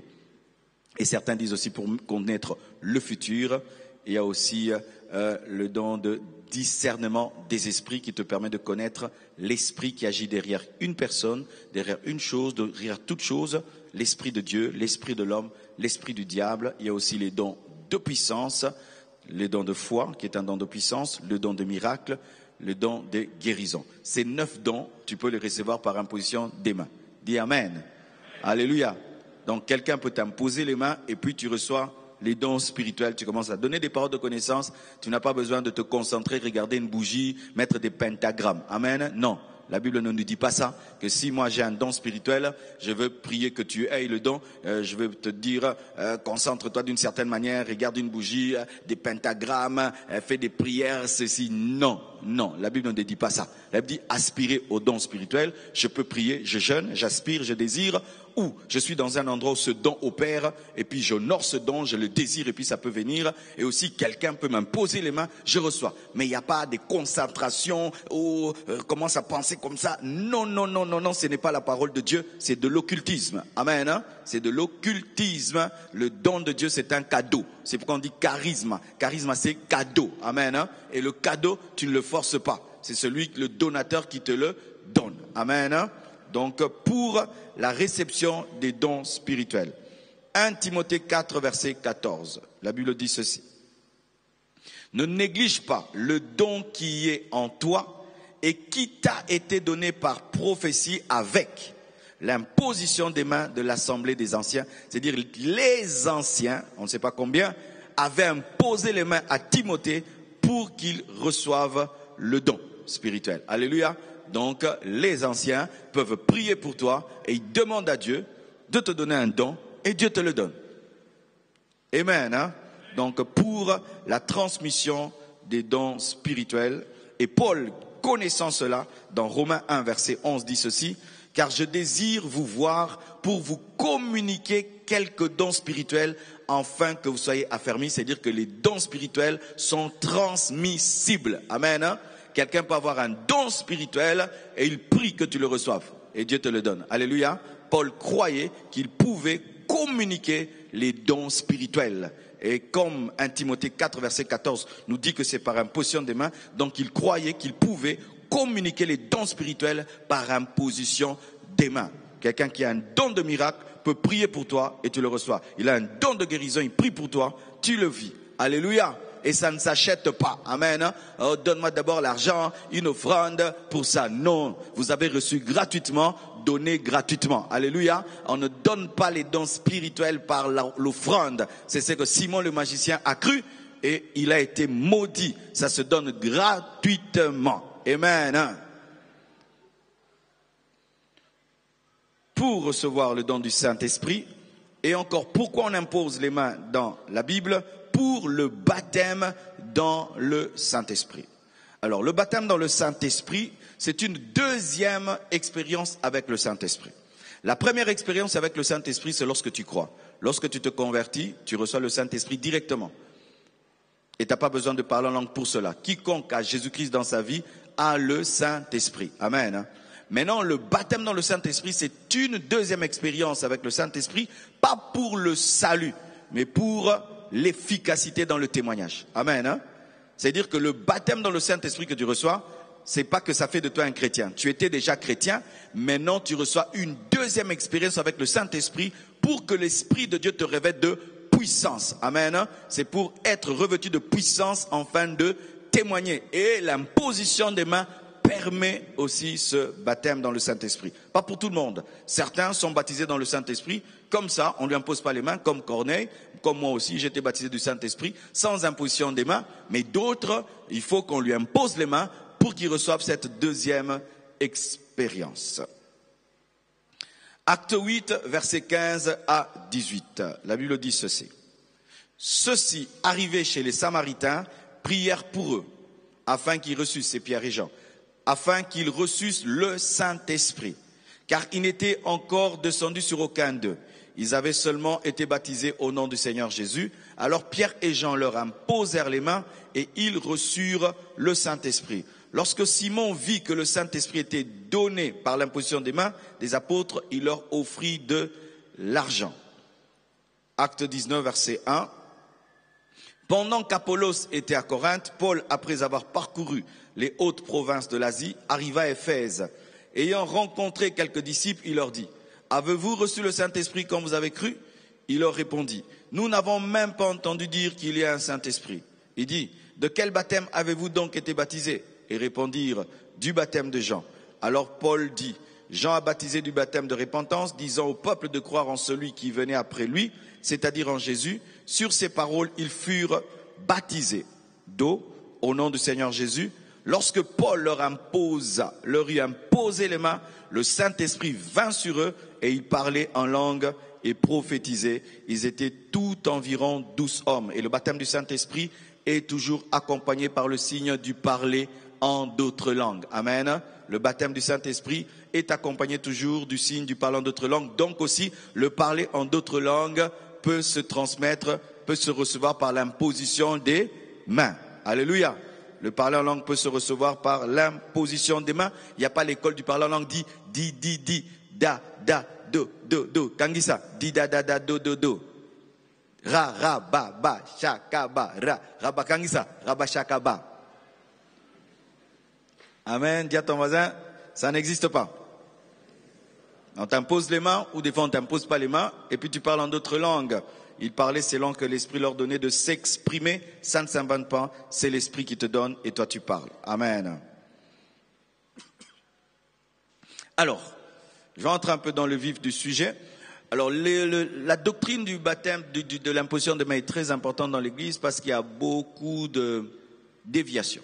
Et certains disent aussi pour connaître le futur. Il y a aussi le don de discernement des esprits qui te permet de connaître l'esprit qui agit derrière une personne, derrière une chose, derrière toute chose, l'esprit de Dieu, l'esprit de l'homme, l'esprit du diable. Il y a aussi les dons de puissance, le don de foi qui est un don de puissance, le don de miracle, le don de guérison. Ces 9 dons, tu peux les recevoir par imposition des mains. Dis Amen. Alléluia. Donc quelqu'un peut t'imposer les mains et puis tu reçois les dons spirituels, tu commences à donner des paroles de connaissance, tu n'as pas besoin de te concentrer, regarder une bougie, mettre des pentagrammes. Amen. Non. La Bible ne nous dit pas ça, que si moi j'ai un don spirituel, je veux prier que tu aies le don, je veux te dire, concentre-toi d'une certaine manière, regarde une bougie, des pentagrammes, fais des prières, ceci. Non, non, la Bible ne dit pas ça. La Bible dit aspirer au don spirituel, je peux prier, je jeûne, j'aspire, je désire, ou je suis dans un endroit où ce don opère, et puis j'honore ce don, je le désire, et puis ça peut venir, et aussi quelqu'un peut m'imposer les mains, je reçois. Mais il n'y a pas de concentration, ou commence à penser comme ça. Non, non, non, non, non, ce n'est pas la parole de Dieu, c'est de l'occultisme. Amen, hein? C'est de l'occultisme. Le don de Dieu, c'est un cadeau. C'est pourquoi on dit charisme. Charisme, c'est cadeau. Amen, hein? Et le cadeau, tu ne le forces pas. C'est le donateur qui te le donne. Amen, hein? Donc, pour la réception des dons spirituels. 1 Timothée 4, verset 14. La Bible dit ceci. Ne néglige pas le don qui est en toi et qui t'a été donné par prophétie avec l'imposition des mains de l'assemblée des anciens. C'est-à-dire les anciens, on ne sait pas combien, avaient imposé les mains à Timothée pour qu'il reçoive le don spirituel. Alléluia. Donc, les anciens peuvent prier pour toi et ils demandent à Dieu de te donner un don et Dieu te le donne. Amen. Hein? Donc, pour la transmission des dons spirituels, et Paul, connaissant cela, dans Romains 1, verset 11, dit ceci, « Car je désire vous voir pour vous communiquer quelques dons spirituels afin que vous soyez affermis. » C'est-à-dire que les dons spirituels sont transmissibles. Amen. Hein? Quelqu'un peut avoir un don spirituel et il prie que tu le reçoives. Et Dieu te le donne. Alléluia. Paul croyait qu'il pouvait communiquer les dons spirituels. Et comme 1 Timothée 4, verset 14 nous dit que c'est par imposition des mains, donc il croyait qu'il pouvait communiquer les dons spirituels par imposition des mains. Quelqu'un qui a un don de miracle peut prier pour toi et tu le reçois. Il a un don de guérison, il prie pour toi, tu le vis. Alléluia. Et ça ne s'achète pas. Amen. Oh, donne-moi d'abord l'argent, une offrande pour ça. Non, vous avez reçu gratuitement, donnez gratuitement. Alléluia. On ne donne pas les dons spirituels par l'offrande. C'est ce que Simon le magicien a cru et il a été maudit. Ça se donne gratuitement. Amen. Pour recevoir le don du Saint-Esprit, et encore pourquoi on impose les mains dans la Bible? Pour le baptême dans le Saint-Esprit. Alors, le baptême dans le Saint-Esprit, c'est une deuxième expérience avec le Saint-Esprit. La première expérience avec le Saint-Esprit, c'est lorsque tu crois. Lorsque tu te convertis, tu reçois le Saint-Esprit directement. Et tu n'as pas besoin de parler en langue pour cela. Quiconque a Jésus-Christ dans sa vie a le Saint-Esprit. Amen. Maintenant, le baptême dans le Saint-Esprit, c'est une deuxième expérience avec le Saint-Esprit, pas pour le salut, mais pour l'efficacité dans le témoignage. Amen. Hein? C'est-à-dire que le baptême dans le Saint-Esprit que tu reçois, c'est pas que ça fait de toi un chrétien. Tu étais déjà chrétien, maintenant tu reçois une deuxième expérience avec le Saint-Esprit pour que l'Esprit de Dieu te revête de puissance. Amen. Hein? C'est pour être revêtu de puissance afin de témoigner. Et l'imposition des mains permet aussi ce baptême dans le Saint-Esprit. Pas pour tout le monde. Certains sont baptisés dans le Saint-Esprit comme ça, on ne lui impose pas les mains, comme Corneille, comme moi aussi, j'étais baptisé du Saint-Esprit, sans imposition des mains. Mais d'autres, il faut qu'on lui impose les mains pour qu'il reçoive cette deuxième expérience. Acte 8, versets 15 à 18. La Bible dit ceci. Ceux-ci, arrivés chez les Samaritains, prièrent pour eux, afin qu'ils reçussent, c'est Pierre et Jean, afin qu'ils reçussent le Saint-Esprit, car ils n'étaient encore descendus sur aucun d'eux. Ils avaient seulement été baptisés au nom du Seigneur Jésus. Alors Pierre et Jean leur imposèrent les mains et ils reçurent le Saint-Esprit. Lorsque Simon vit que le Saint-Esprit était donné par l'imposition des mains des apôtres, il leur offrit de l'argent. Acte 19, verset 1. Pendant qu'Apollos était à Corinthe, Paul, après avoir parcouru les hautes provinces de l'Asie, arriva à Éphèse. Ayant rencontré quelques disciples, il leur dit: avez-vous reçu le Saint-Esprit quand vous avez cru? Il leur répondit: nous n'avons même pas entendu dire qu'il y a un Saint-Esprit. Il dit: de quel baptême avez-vous donc été baptisés? Et répondirent: du baptême de Jean. Alors Paul dit: Jean a baptisé du baptême de repentance, disant au peuple de croire en celui qui venait après lui, c'est-à-dire en Jésus. Sur ces paroles, ils furent baptisés d'eau au nom du Seigneur Jésus. Lorsque Paul leur eut imposé les mains, le Saint-Esprit vint sur eux et ils parlaient en langue et prophétisaient. Ils étaient tout environ 12 hommes. Et le baptême du Saint-Esprit est toujours accompagné par le signe du parler en d'autres langues. Amen. Le baptême du Saint-Esprit est accompagné toujours du signe du parler en d'autres langues. Donc aussi, le parler en d'autres langues peut se transmettre, peut se recevoir par l'imposition des mains. Alléluia. Le parler en langue peut se recevoir par l'imposition des mains. Il n'y a pas l'école du parler en langue di, da, do. Kangisa, di, da, do. Ra, ba, shaka, ba, ba, kangisa, ba, shaka, ba. Amen. Dis à ton voisin, ça n'existe pas. On t'impose les mains, ou des fois on t'impose pas les mains, et puis tu parles en d'autres langues. Ils parlaient selon que l'Esprit leur donnait de s'exprimer. Ça ne s'invente pas, c'est l'Esprit qui te donne et toi tu parles. Amen. Alors, je vais entrer un peu dans le vif du sujet. Alors, la doctrine du baptême, de l'imposition des mains est très importante dans l'Église parce qu'il y a beaucoup de déviations.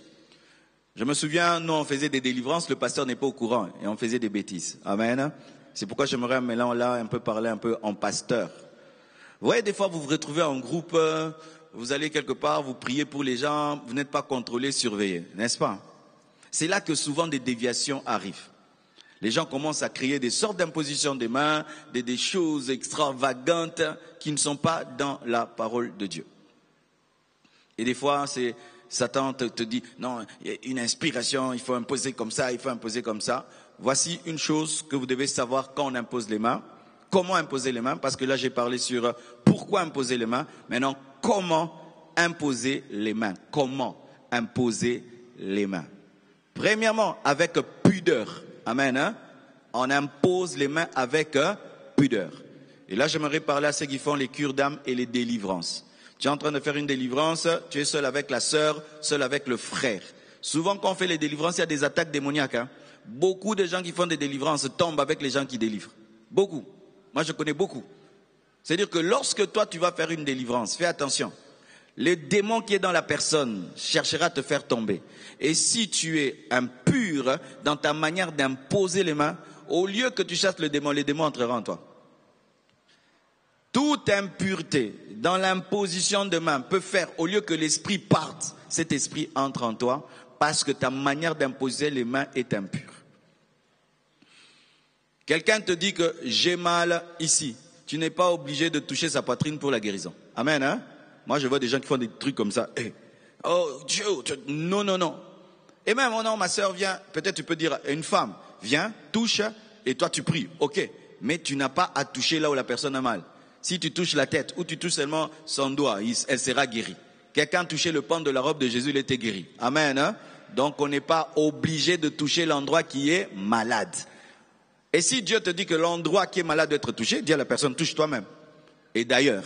Je me souviens, nous on faisait des délivrances, le pasteur n'est pas au courant et on faisait des bêtises. Amen. C'est pourquoi j'aimerais maintenant là un peu parler un peu en pasteur. Vous voyez, des fois vous vous retrouvez en groupe, vous allez quelque part, vous priez pour les gens, vous n'êtes pas contrôlé, surveillé, n'est-ce pas? C'est là que souvent des déviations arrivent. Les gens commencent à créer des sortes d'impositions des mains, des choses extravagantes qui ne sont pas dans la parole de Dieu. Et des fois, Satan te dit, non, il y a une inspiration, il faut imposer comme ça, il faut imposer comme ça. Voici une chose que vous devez savoir quand on impose les mains. Comment imposer les mains? Parce que là, j'ai parlé sur pourquoi imposer les mains. Maintenant, comment imposer les mains? Comment imposer les mains? Premièrement, avec pudeur. Amen. Hein? On impose les mains avec pudeur. Et là, j'aimerais parler à ceux qui font les cures d'âme et les délivrances. Tu es en train de faire une délivrance, tu es seul avec la sœur, seul avec le frère. Souvent, quand on fait les délivrances, il y a des attaques démoniaques. Hein? Beaucoup de gens qui font des délivrances tombent avec les gens qui délivrent. Beaucoup. Moi, je connais beaucoup. C'est-à-dire que lorsque toi, tu vas faire une délivrance, fais attention. Le démon qui est dans la personne cherchera à te faire tomber. Et si tu es impur dans ta manière d'imposer les mains, au lieu que tu chasses le démon entrera en toi. Toute impureté dans l'imposition de main peut faire, au lieu que l'esprit parte, cet esprit entre en toi parce que ta manière d'imposer les mains est impure. Quelqu'un te dit que j'ai mal ici. Tu n'es pas obligé de toucher sa poitrine pour la guérison. Amen, hein? Moi, je vois des gens qui font des trucs comme ça. Hey. Oh, Dieu, non. Et même, oh non, ma sœur vient. Peut-être tu peux dire à une femme, viens, touche, et toi tu pries. Ok, mais tu n'as pas à toucher là où la personne a mal. Si tu touches la tête ou tu touches seulement son doigt, elle sera guérie. Quelqu'un touchait le pan de la robe de Jésus, il était guéri. Amen, hein? Donc, on n'est pas obligé de toucher l'endroit qui est malade. Et si Dieu te dit que l'endroit qui est malade doit être touché, dis à la personne, touche toi-même. Et d'ailleurs,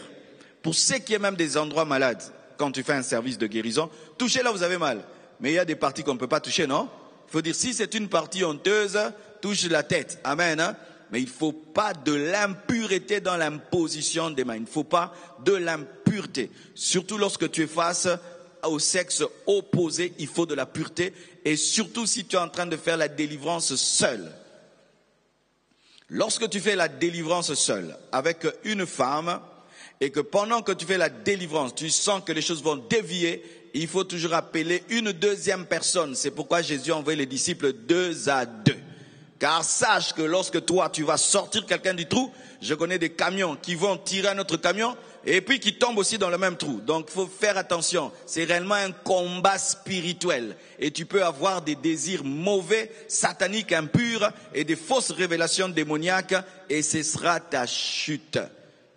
pour ceux qui ont même des endroits malades, quand tu fais un service de guérison, touchez là où vous avez mal. Mais il y a des parties qu'on ne peut pas toucher, non? Il faut dire, si c'est une partie honteuse, touche la tête. Amen. Hein? Mais il ne faut pas de l'impureté dans l'imposition des mains. Il ne faut pas de l'impureté. Surtout lorsque tu es face au sexe opposé, il faut de la pureté. Et surtout si tu es en train de faire la délivrance seule. Lorsque tu fais la délivrance seule avec une femme et que pendant que tu fais la délivrance, tu sens que les choses vont dévier, il faut toujours appeler une deuxième personne. C'est pourquoi Jésus a envoyé les disciples 2 à 2. Car sache que lorsque toi, tu vas sortir quelqu'un du trou, je connais des camions qui vont tirer un autre camion et puis qui tombent aussi dans le même trou. Donc, il faut faire attention. C'est réellement un combat spirituel. Et tu peux avoir des désirs mauvais, sataniques, impurs et des fausses révélations démoniaques et ce sera ta chute.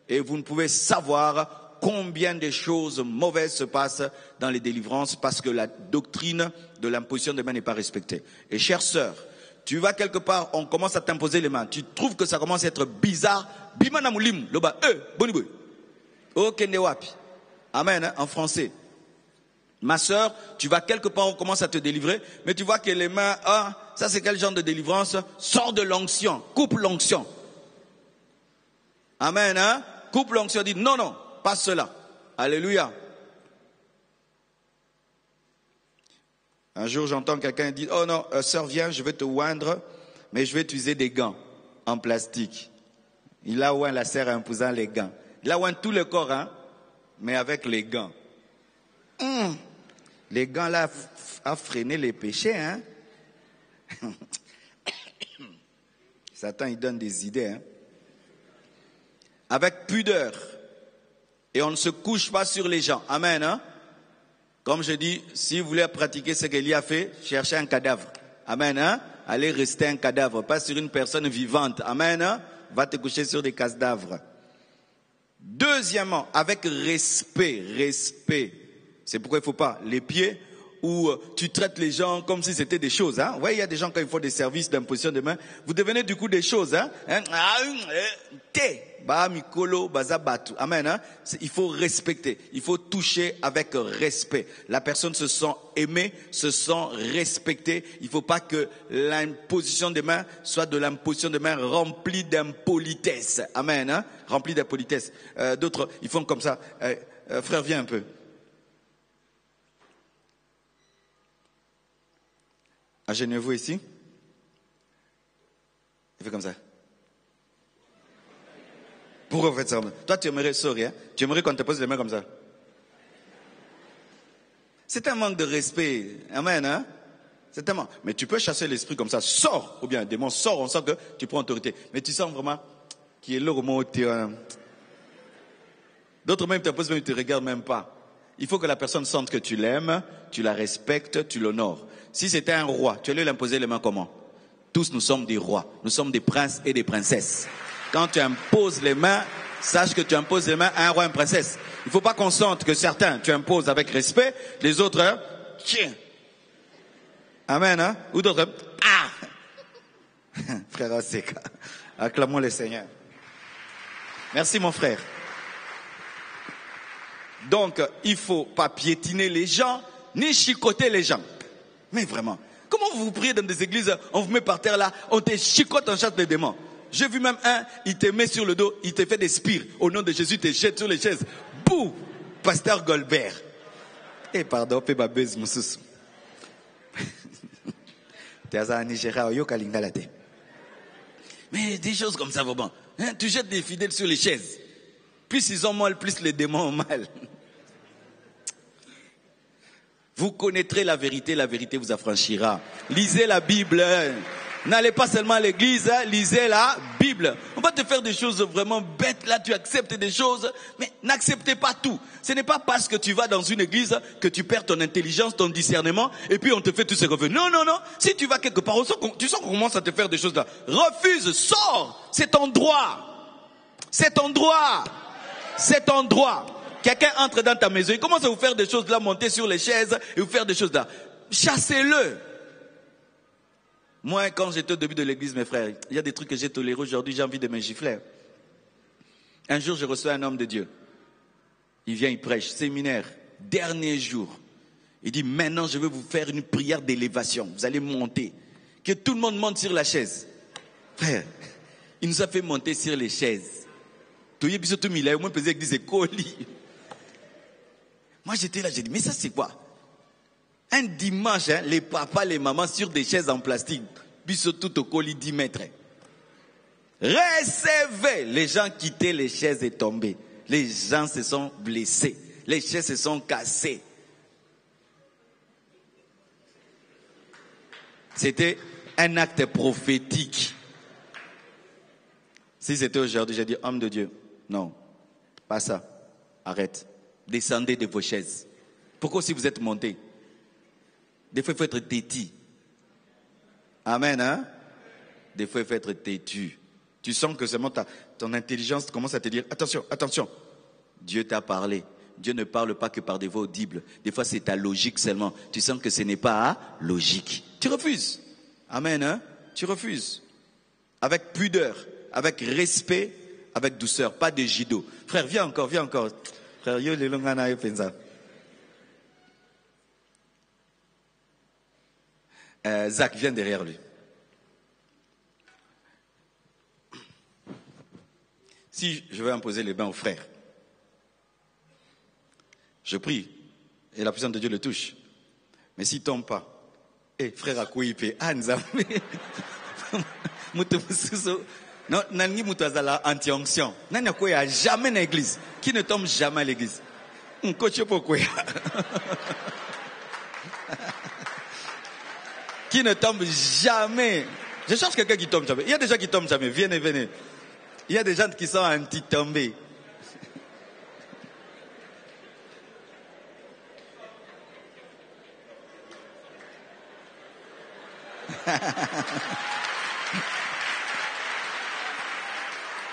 Et vous ne pouvez savoir combien de choses mauvaises se passent dans les délivrances parce que la doctrine de l'imposition des mains n'est pas respectée. Et chère sœur, tu vas quelque part, on commence à t'imposer les mains. Tu trouves que ça commence à être bizarre. Bimanamulim, loba, boniboy. Okendewapi. Amen, hein, en français. Ma sœur, tu vas quelque part, on commence à te délivrer, mais tu vois que les mains, ça c'est quel genre de délivrance? Sors de l'onction, coupe l'onction. Amen, hein? Coupe l'onction, dit non, pas cela. Alléluia. Un jour, j'entends quelqu'un dire, oh non, sœur, viens, je vais te oindre, mais je vais utiliser des gants en plastique. Il a oint la sœur en posant les gants. Il a oint tout le corps, hein, mais avec les gants. Les gants là a freiné les péchés, hein. Satan, il donne des idées, hein. Avec pudeur. Et on ne se couche pas sur les gens. Amen, hein. Comme je dis, si vous voulez pratiquer ce qu'Élie a fait, cherchez un cadavre. Amen, hein. Allez rester un cadavre, pas sur une personne vivante. Amen, hein. Va te coucher sur des cadavres. Deuxièmement, avec respect. C'est pourquoi il ne faut pas les pieds où tu traites les gens comme si c'était des choses. Hein. Ouais, il y a des gens quand ils font des services d'imposition de main, vous devenez du coup des choses. Hein. Amen. Hein. Il faut respecter, il faut toucher avec respect. La personne se sent aimée, se sent respectée. Il ne faut pas que l'imposition des mains soit de l'imposition de main remplie d'impolitesse. Amen. Hein. Remplie d'impolitesse. D'autres, ils font comme ça. Frère, viens un peu. Agenouillez-vous ici. Il fait comme ça. Pourquoi vous faites ça? Toi, tu aimerais, sorry, hein? Tu aimerais qu'on te pose les mains comme ça. C'est un manque de respect. Amen, hein? C'est un manque. Mais tu peux chasser l'esprit comme ça. Sors! Ou bien un démon sort, on sent que tu prends autorité. Mais tu sens vraiment qu'il est là au moment où tu es... D'autres même te posent même, ils ne te regardent même pas. Il faut que la personne sente que tu l'aimes, tu la respectes, tu l'honores. Si c'était un roi, tu allais lui imposer les mains comment? Tous nous sommes des rois, nous sommes des princes et des princesses. Quand tu imposes les mains, sache que tu imposes les mains à un roi et une princesse. Il ne faut pas qu'on sente que certains, tu imposes avec respect, les autres, tiens. Amen, hein? Ou d'autres, frère Aseka, acclamons le Seigneur. Merci mon frère. Donc, il ne faut pas piétiner les gens, ni chicoter les gens. Mais vraiment, comment vous priez dans des églises, on vous met par terre là, on te chicote, on chasse les démons. J'ai vu même un, il te met sur le dos, il te fait des spires. Au nom de Jésus, il te jette sur les chaises. Bouh! Pasteur Goldberg. Eh pardon, pe ma bise moussous. Mais des choses comme ça, vraiment. Hein, tu jettes des fidèles sur les chaises. Plus ils ont mal, plus les démons ont mal. Vous connaîtrez la vérité vous affranchira. Lisez la Bible. N'allez pas seulement à l'église, lisez la Bible. On va te faire des choses vraiment bêtes, là tu acceptes des choses, mais n'acceptez pas tout. Ce n'est pas parce que tu vas dans une église que tu perds ton intelligence, ton discernement, et puis on te fait tout ce qu'on veut. Non, non, non. Si tu vas quelque part, tu sens qu'on commence à te faire des choses là. Refuse, sors. C'est ton droit. C'est ton droit. C'est ton droit. Quelqu'un entre dans ta maison, il commence à vous faire des choses là, monter sur les chaises et vous faire des choses là. Chassez-le. Moi, quand j'étais au début de l'église, mes frères, il y a des trucs que j'ai tolérés aujourd'hui, j'ai envie de me gifler. Un jour, je reçois un homme de Dieu. Il vient, il prêche, séminaire, dernier jour. Il dit, maintenant, je vais vous faire une prière d'élévation. Vous allez monter. Que tout le monde monte sur la chaise. Frère, il nous a fait monter sur les chaises. Moi, j'étais là, j'ai dit, mais ça, c'est quoi? Un dimanche, hein, les papas, les mamans sur des chaises en plastique, puis tout au colis 10 mètres. Recevez! Les gens quittaient les chaises et tombaient. Les gens se sont blessés. Les chaises se sont cassées. C'était un acte prophétique. Si c'était aujourd'hui, j'ai dit, homme de Dieu, non, pas ça. Arrête. Descendez de vos chaises. Pourquoi si vous êtes montés? Des fois, il faut être têtu. Amen, hein? Des fois, il faut être têtu. Tu sens que seulement ton intelligence commence à te dire, attention, attention. Dieu t'a parlé. Dieu ne parle pas que par des voix audibles. Des fois, c'est ta logique seulement. Tu sens que ce n'est pas logique. Tu refuses. Amen, hein? Tu refuses. Avec pudeur, avec respect, avec douceur. Pas de gido. Frère, viens encore, viens encore. Frère, yo, le longana, yo, pensa. Zach, viens derrière lui. Si je vais imposer les mains aux frères, Je prie et la puissance de Dieu le touche. Mais s'il ne tombe pas, frère Akouipe, non, nangi mutazala anti-onction. Nani akoya jamais dans l'église. Qui ne tombe jamais à l'église? Coach pourquoi? Qui ne tombe jamais. Je cherche quelqu'un qui tombe jamais. Il y a des gens qui tombent jamais. Venez. Il y a des gens qui sont anti-tombés.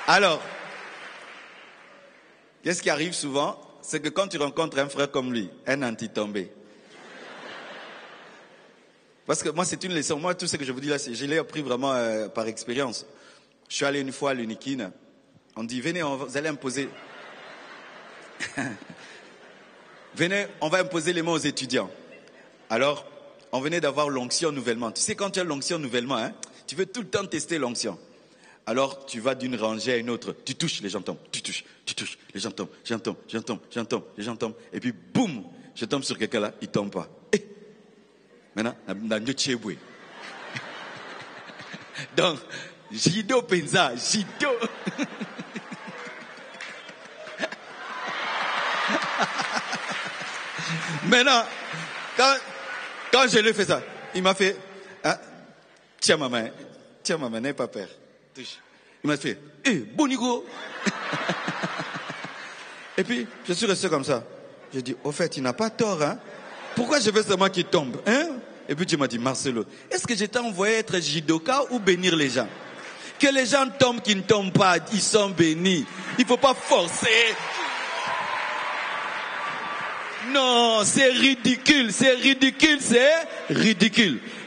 Alors, qu'est-ce qui arrive souvent? C'est que quand tu rencontres un frère comme lui, un anti-tombé. Parce que moi, c'est une leçon. Moi, tout ce que je vous dis là, je l'ai appris vraiment par expérience. Je suis allé une fois à l'Unikine. On dit, venez, vous allez imposer. Venez, on va imposer les mains aux étudiants. Alors, on venait d'avoir l'onction nouvellement. Tu sais, quand tu as l'onction nouvellement, hein, tu veux tout le temps tester l'onction. Alors, tu vas d'une rangée à une autre. Tu touches, les gens tombent. Tu touches, les gens tombent. Les gens tombent. Et puis, boum, je tombe sur quelqu'un là, il tombe pas. Maintenant, donc, Jido Penza, Jido. Maintenant, quand je lui ai fait ça, il m'a fait, hein, tiens ma main, n'aie pas peur. Touche. Il m'a fait, Bonigo. Et puis, je suis resté comme ça. J'ai dit, au fait, il n'a pas tort, hein. Pourquoi je veux seulement qu'il tombe, hein? Et puis tu m'as dit, Marcelo, est-ce que je t'ai envoyé être jidoka ou bénir les gens? Que les gens tombent, qui ne tombent pas, ils sont bénis. Il ne faut pas forcer. Non, c'est ridicule.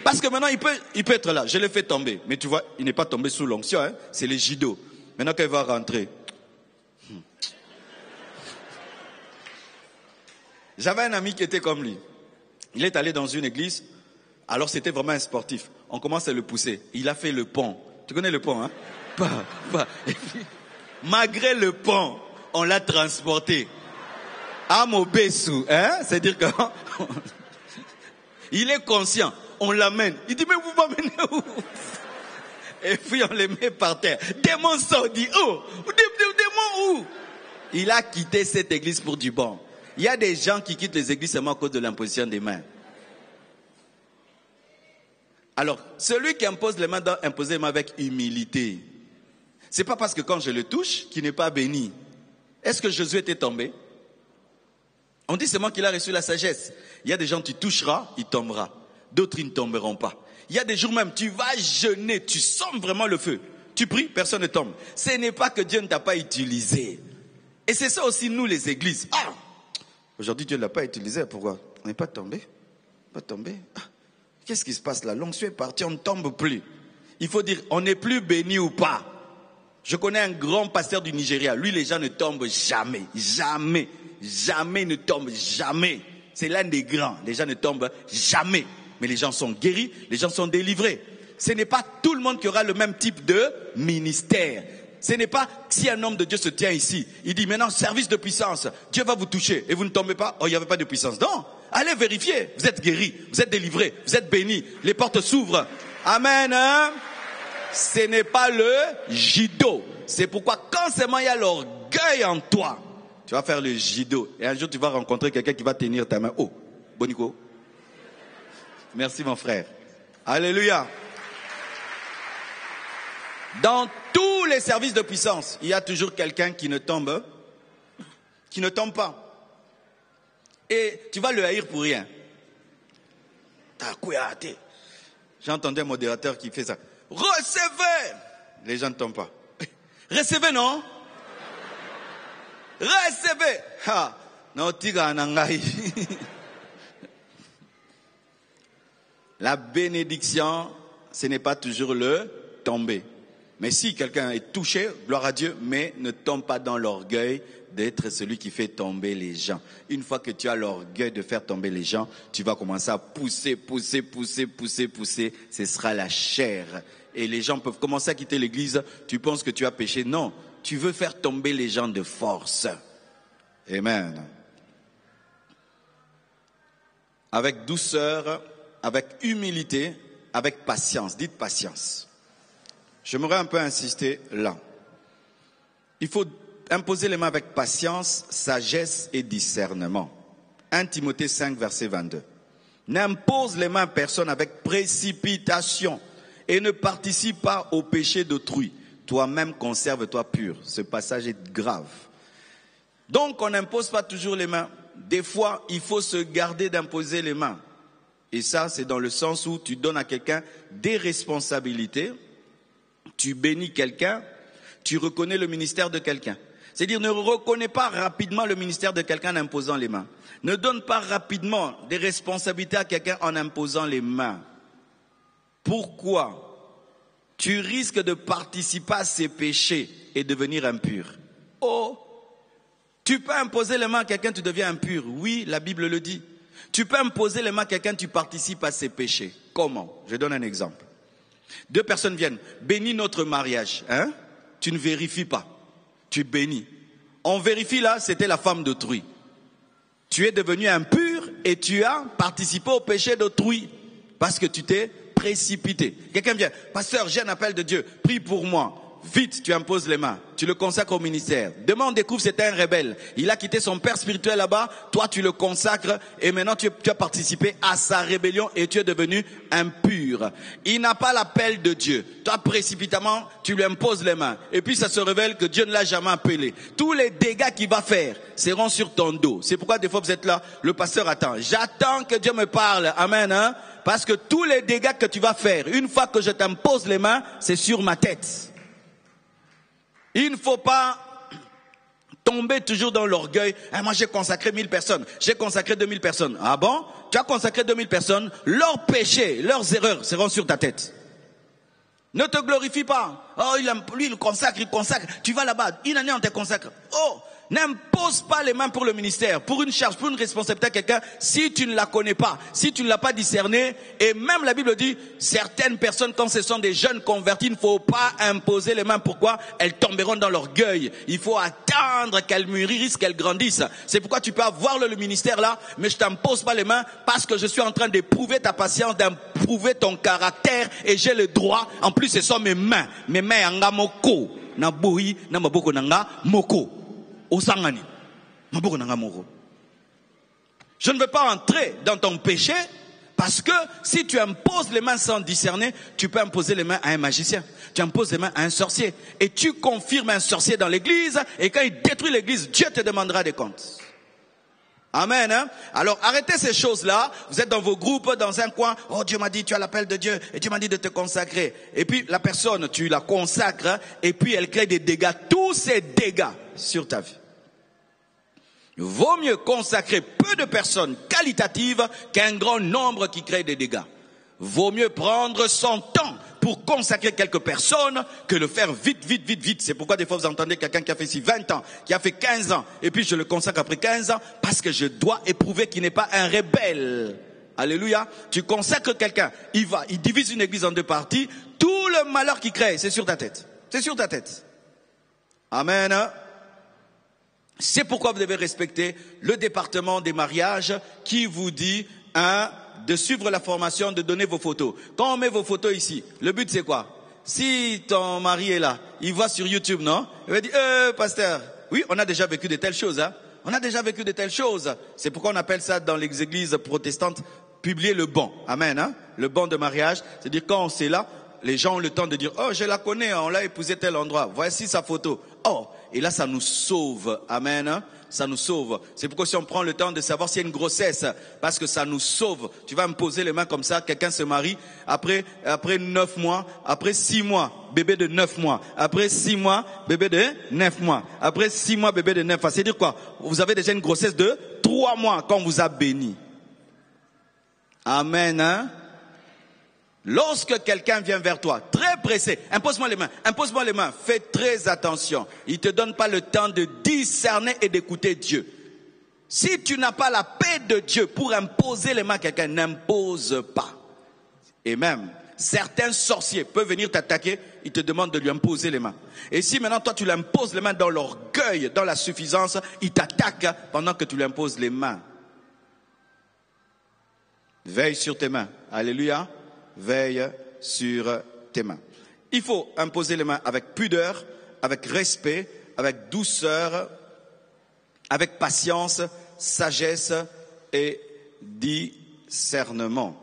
Parce que maintenant, il peut être là. Je l'ai fait tomber. Mais tu vois, il n'est pas tombé sous l'onction, hein? C'est les jidos. Maintenant qu'il va rentrer. J'avais un ami qui était comme lui. Il est allé dans une église. Alors c'était vraiment un sportif. On commence à le pousser. Il a fait le pont. Tu connais le pont, hein? Et puis, malgré le pont, on l'a transporté à Mobesu, hein? C'est-à-dire que il est conscient. On l'amène. Il dit, mais vous m'amenez où? Et puis on les met par terre. Démon sort, dit, oh, démon où? Il a quitté cette église pour du bon. Il y a des gens qui quittent les églises seulement à cause de l'imposition des mains. Alors, celui qui impose les mains doit imposer les mains avec humilité. C'est pas parce que quand je le touche qu'il n'est pas béni. Est-ce que Josué était tombé? On dit seulement qu'il a reçu la sagesse. Il y a des gens, tu toucheras, il tombera. D'autres, ils ne tomberont pas. Il y a des jours même, tu vas jeûner, tu sens vraiment le feu. Tu pries, personne ne tombe. Ce n'est pas que Dieu ne t'a pas utilisé. Et c'est ça aussi, nous, les églises. Aujourd'hui, Dieu ne l'a pas utilisé. Pourquoi? On n'est pas tombé. Qu'est-ce qui se passe là? L'onction est partie, on ne tombe plus. Il faut dire, on n'est plus béni ou pas. Je connais un grand pasteur du Nigeria. Lui, les gens ne tombent jamais. Jamais ne tombent, jamais. C'est l'un des grands. Les gens ne tombent jamais. Mais les gens sont guéris, les gens sont délivrés. Ce n'est pas tout le monde qui aura le même type de ministère. Ce n'est pas si un homme de Dieu se tient ici, il dit maintenant service de puissance, Dieu va vous toucher et vous ne tombez pas, il n'y avait pas de puissance. Non, allez vérifier, vous êtes guéris, vous êtes délivrés, vous êtes bénis, les portes s'ouvrent. Amen. Hein? Ce n'est pas le jido. C'est pourquoi quand seulement il y a l'orgueil en toi, tu vas faire le jido. Et un jour tu vas rencontrer quelqu'un qui va tenir ta main. Oh, Bonico. Merci mon frère. Alléluia. Dans tous les services de puissance, il y a toujours quelqu'un qui ne tombe pas. Et tu vas le haïr pour rien. J'ai entendu un modérateur qui fait ça. Recevez! Les gens ne tombent pas. Recevez, non? Recevez! Ha! Non, tiga nangai. La bénédiction, ce n'est pas toujours le tomber. Mais si quelqu'un est touché, gloire à Dieu, mais ne tombe pas dans l'orgueil d'être celui qui fait tomber les gens. Une fois que tu as l'orgueil de faire tomber les gens, tu vas commencer à pousser. Ce sera la chair. Et les gens peuvent commencer à quitter l'église. Tu penses que tu as péché. Non, tu veux faire tomber les gens de force. Amen. avec douceur, avec humilité, avec patience. Dites patience. J'aimerais un peu insister là. Il faut imposer les mains avec patience, sagesse et discernement. 1 Timothée 5, verset 22. N'impose les mains à personne avec précipitation et ne participe pas au péché d'autrui. Toi-même conserve-toi pur. Ce passage est grave. Donc on n'impose pas toujours les mains. Des fois, il faut se garder d'imposer les mains. Et ça, c'est dans le sens où tu donnes à quelqu'un des responsabilités, tu bénis quelqu'un, tu reconnais le ministère de quelqu'un. C'est-à-dire, ne reconnais pas rapidement le ministère de quelqu'un en imposant les mains. Ne donne pas rapidement des responsabilités à quelqu'un en imposant les mains. Pourquoi? Tu risques de participer à ses péchés et devenir impur. Oh! Tu peux imposer les mains à quelqu'un, tu deviens impur. Oui, la Bible le dit. Tu peux imposer les mains à quelqu'un, tu participes à ses péchés. Comment? Je donne un exemple. Deux personnes viennent, bénis notre mariage. Hein? Tu ne vérifies pas. Tu bénis. On vérifie là, c'était la femme d'autrui. Tu es devenu impur et tu as participé au péché d'autrui parce que tu t'es précipité. Quelqu'un vient, pasteur, j'ai un appel de Dieu, prie pour moi. Vite, tu imposes les mains, tu le consacres au ministère. Demain, on découvre que c'était un rebelle. Il a quitté son père spirituel là-bas, toi tu le consacres et maintenant tu as participé à sa rébellion et tu es devenu impur. Il n'a pas l'appel de Dieu. Toi, précipitamment, tu lui imposes les mains. Et puis ça se révèle que Dieu ne l'a jamais appelé. Tous les dégâts qu'il va faire seront sur ton dos. C'est pourquoi des fois vous êtes là, le pasteur attend. J'attends que Dieu me parle. Amen. Hein? Parce que tous les dégâts que tu vas faire, une fois que je t'impose les mains, c'est sur ma tête. Il ne faut pas tomber toujours dans l'orgueil. Ah, moi j'ai consacré 1000 personnes, j'ai consacré 2000 personnes. Ah bon? Tu as consacré 2000 personnes, leurs péchés, leurs erreurs seront sur ta tête. Ne te glorifie pas. Oh, lui il consacre. Tu vas là-bas, une année on te consacre. Oh, n'impose pas les mains pour le ministère, pour une charge, pour une responsabilité à quelqu'un, si tu ne la connais pas, si tu ne l'as pas discerné. Et même la Bible dit, certaines personnes, quand ce sont des jeunes convertis, il ne faut pas imposer les mains. Pourquoi? Elles tomberont dans l'orgueil. Il faut attendre qu'elles mûrissent, qu'elles grandissent. C'est pourquoi tu peux avoir le ministère là, mais je t'impose pas les mains parce que je suis en train d'éprouver ta patience, d'éprouver ton caractère et j'ai le droit. En plus, ce sont mes mains anga moko, na boui, na maboko nanga moko. Je ne veux pas entrer dans ton péché parce que si tu imposes les mains sans discerner, tu peux imposer les mains à un magicien, tu imposes les mains à un sorcier et tu confirmes un sorcier dans l'église et quand il détruit l'église, Dieu te demandera des comptes. Amen. Hein? Alors arrêtez ces choses-là. Vous êtes dans vos groupes, dans un coin. Oh, Dieu m'a dit, tu as l'appel de Dieu et Dieu m'a dit de te consacrer. Et puis la personne, tu la consacres et puis elle crée des dégâts. Tous ces dégâts sur ta vie. Il vaut mieux consacrer peu de personnes qualitatives qu'un grand nombre qui crée des dégâts. Vaut mieux prendre son temps pour consacrer quelques personnes que le faire vite. C'est pourquoi des fois vous entendez quelqu'un qui a fait ici 20 ans, qui a fait 15 ans, et puis je le consacre après 15 ans parce que je dois éprouver qu'il n'est pas un rebelle. Alléluia. Tu consacres quelqu'un, il divise une église en deux parties, tout le malheur qu'il crée, c'est sur ta tête. C'est sur ta tête. Amen. C'est pourquoi vous devez respecter le département des mariages qui vous dit, de suivre la formation, de donner vos photos. Quand on met vos photos ici, le but c'est quoi? Si ton mari est là, il voit sur YouTube, non? Il va dire, pasteur, oui, on a déjà vécu de telles choses, hein? On a déjà vécu de telles choses. C'est pourquoi on appelle ça dans les églises protestantes, publier le bon. Amen, hein? Le bon de mariage. C'est-à-dire quand c'est là, les gens ont le temps de dire, oh, je la connais, on l'a épousée tel endroit. Voici sa photo. Oh, et là, ça nous sauve. Amen, hein? Ça nous sauve. C'est pourquoi si on prend le temps de savoir s'il y a une grossesse, parce que ça nous sauve. Tu vas me poser les mains comme ça, quelqu'un se marie, après 9 mois, après 6 mois, bébé de 9 mois, après 6 mois, bébé de 9 mois, après 6 mois, bébé de 9 mois. C'est-à-dire quoi? Vous avez déjà une grossesse de 3 mois quand on vous a béni. Amen, hein? Lorsque quelqu'un vient vers toi, très pressé, impose-moi les mains, fais très attention. Il ne te donne pas le temps de discerner et d'écouter Dieu. Si tu n'as pas la paix de Dieu pour imposer les mains à quelqu'un, n'impose pas. Et même, certains sorciers peuvent venir t'attaquer, ils te demandent de lui imposer les mains. Et si maintenant toi tu lui imposes les mains dans l'orgueil, dans la suffisance, il t'attaque pendant que tu lui imposes les mains. Veille sur tes mains. Alléluia. Veille sur tes mains. Il faut imposer les mains avec pudeur, avec respect, avec douceur, avec patience, sagesse et discernement.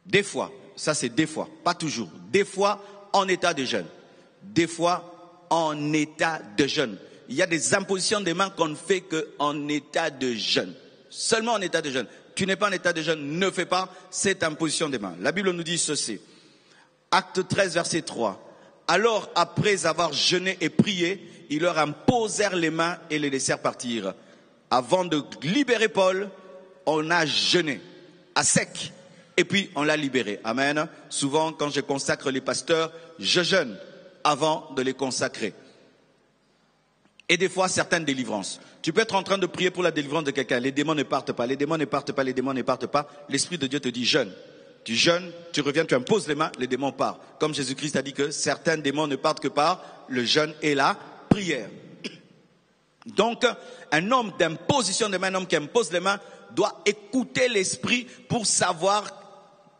Des fois, ça c'est des fois, pas toujours. Des fois en état de jeûne. Des fois en état de jeûne. Il y a des impositions des mains qu'on ne fait qu'en état de jeûne. Seulement en état de jeûne. Tu n'es pas en état de jeûne, ne fais pas cette imposition des mains. La Bible nous dit ceci. Acte 13, verset 3. Alors, après avoir jeûné et prié, ils leur imposèrent les mains et les laissèrent partir. Avant de libérer Paul, on a jeûné à sec. Et puis, on l'a libéré. Amen. Souvent, quand je consacre les pasteurs, je jeûne avant de les consacrer. Et des fois, certaines délivrances. Tu peux être en train de prier pour la délivrance de quelqu'un. Les démons ne partent pas, les démons ne partent pas, les démons ne partent pas. L'Esprit de Dieu te dit jeûne. Tu jeûnes, tu reviens, tu imposes les mains, les démons partent. Comme Jésus-Christ a dit que certains démons ne partent que par le jeûne et la prière. Donc, un homme d'imposition de main, un homme qui impose les mains, doit écouter l'Esprit pour savoir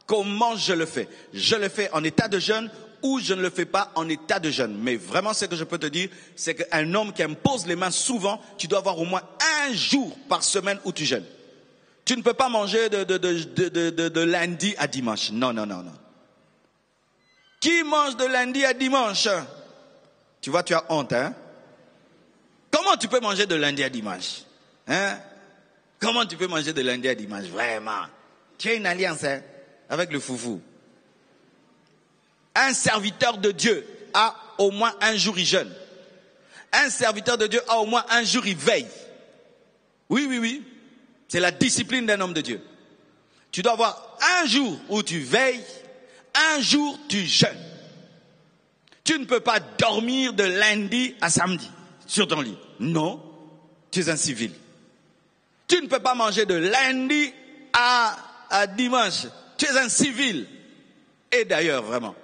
comment je le fais. Je le fais en état de jeûne ou je ne le fais pas en état de jeûne. Mais vraiment, ce que je peux te dire, c'est qu'un homme qui impose les mains souvent, tu dois avoir au moins un jour par semaine où tu jeûnes. Tu ne peux pas manger de lundi à dimanche. Non, non, non, non. Qui mange de lundi à dimanche? Tu vois, tu as honte, hein? Comment tu peux manger de lundi à dimanche? Hein? Comment tu peux manger de lundi à dimanche? Vraiment. Tu as une alliance, hein, avec le foufou. Un serviteur de Dieu a au moins un jour il jeûne. Un serviteur de Dieu a au moins un jour il veille. Oui, oui, oui. C'est la discipline d'un homme de Dieu. Tu dois avoir un jour où tu veilles, un jour tu jeûnes. Tu ne peux pas dormir de lundi à samedi sur ton lit. Non, tu es un civil. Tu ne peux pas manger de lundi à dimanche. Tu es un civil. Et d'ailleurs, vraiment,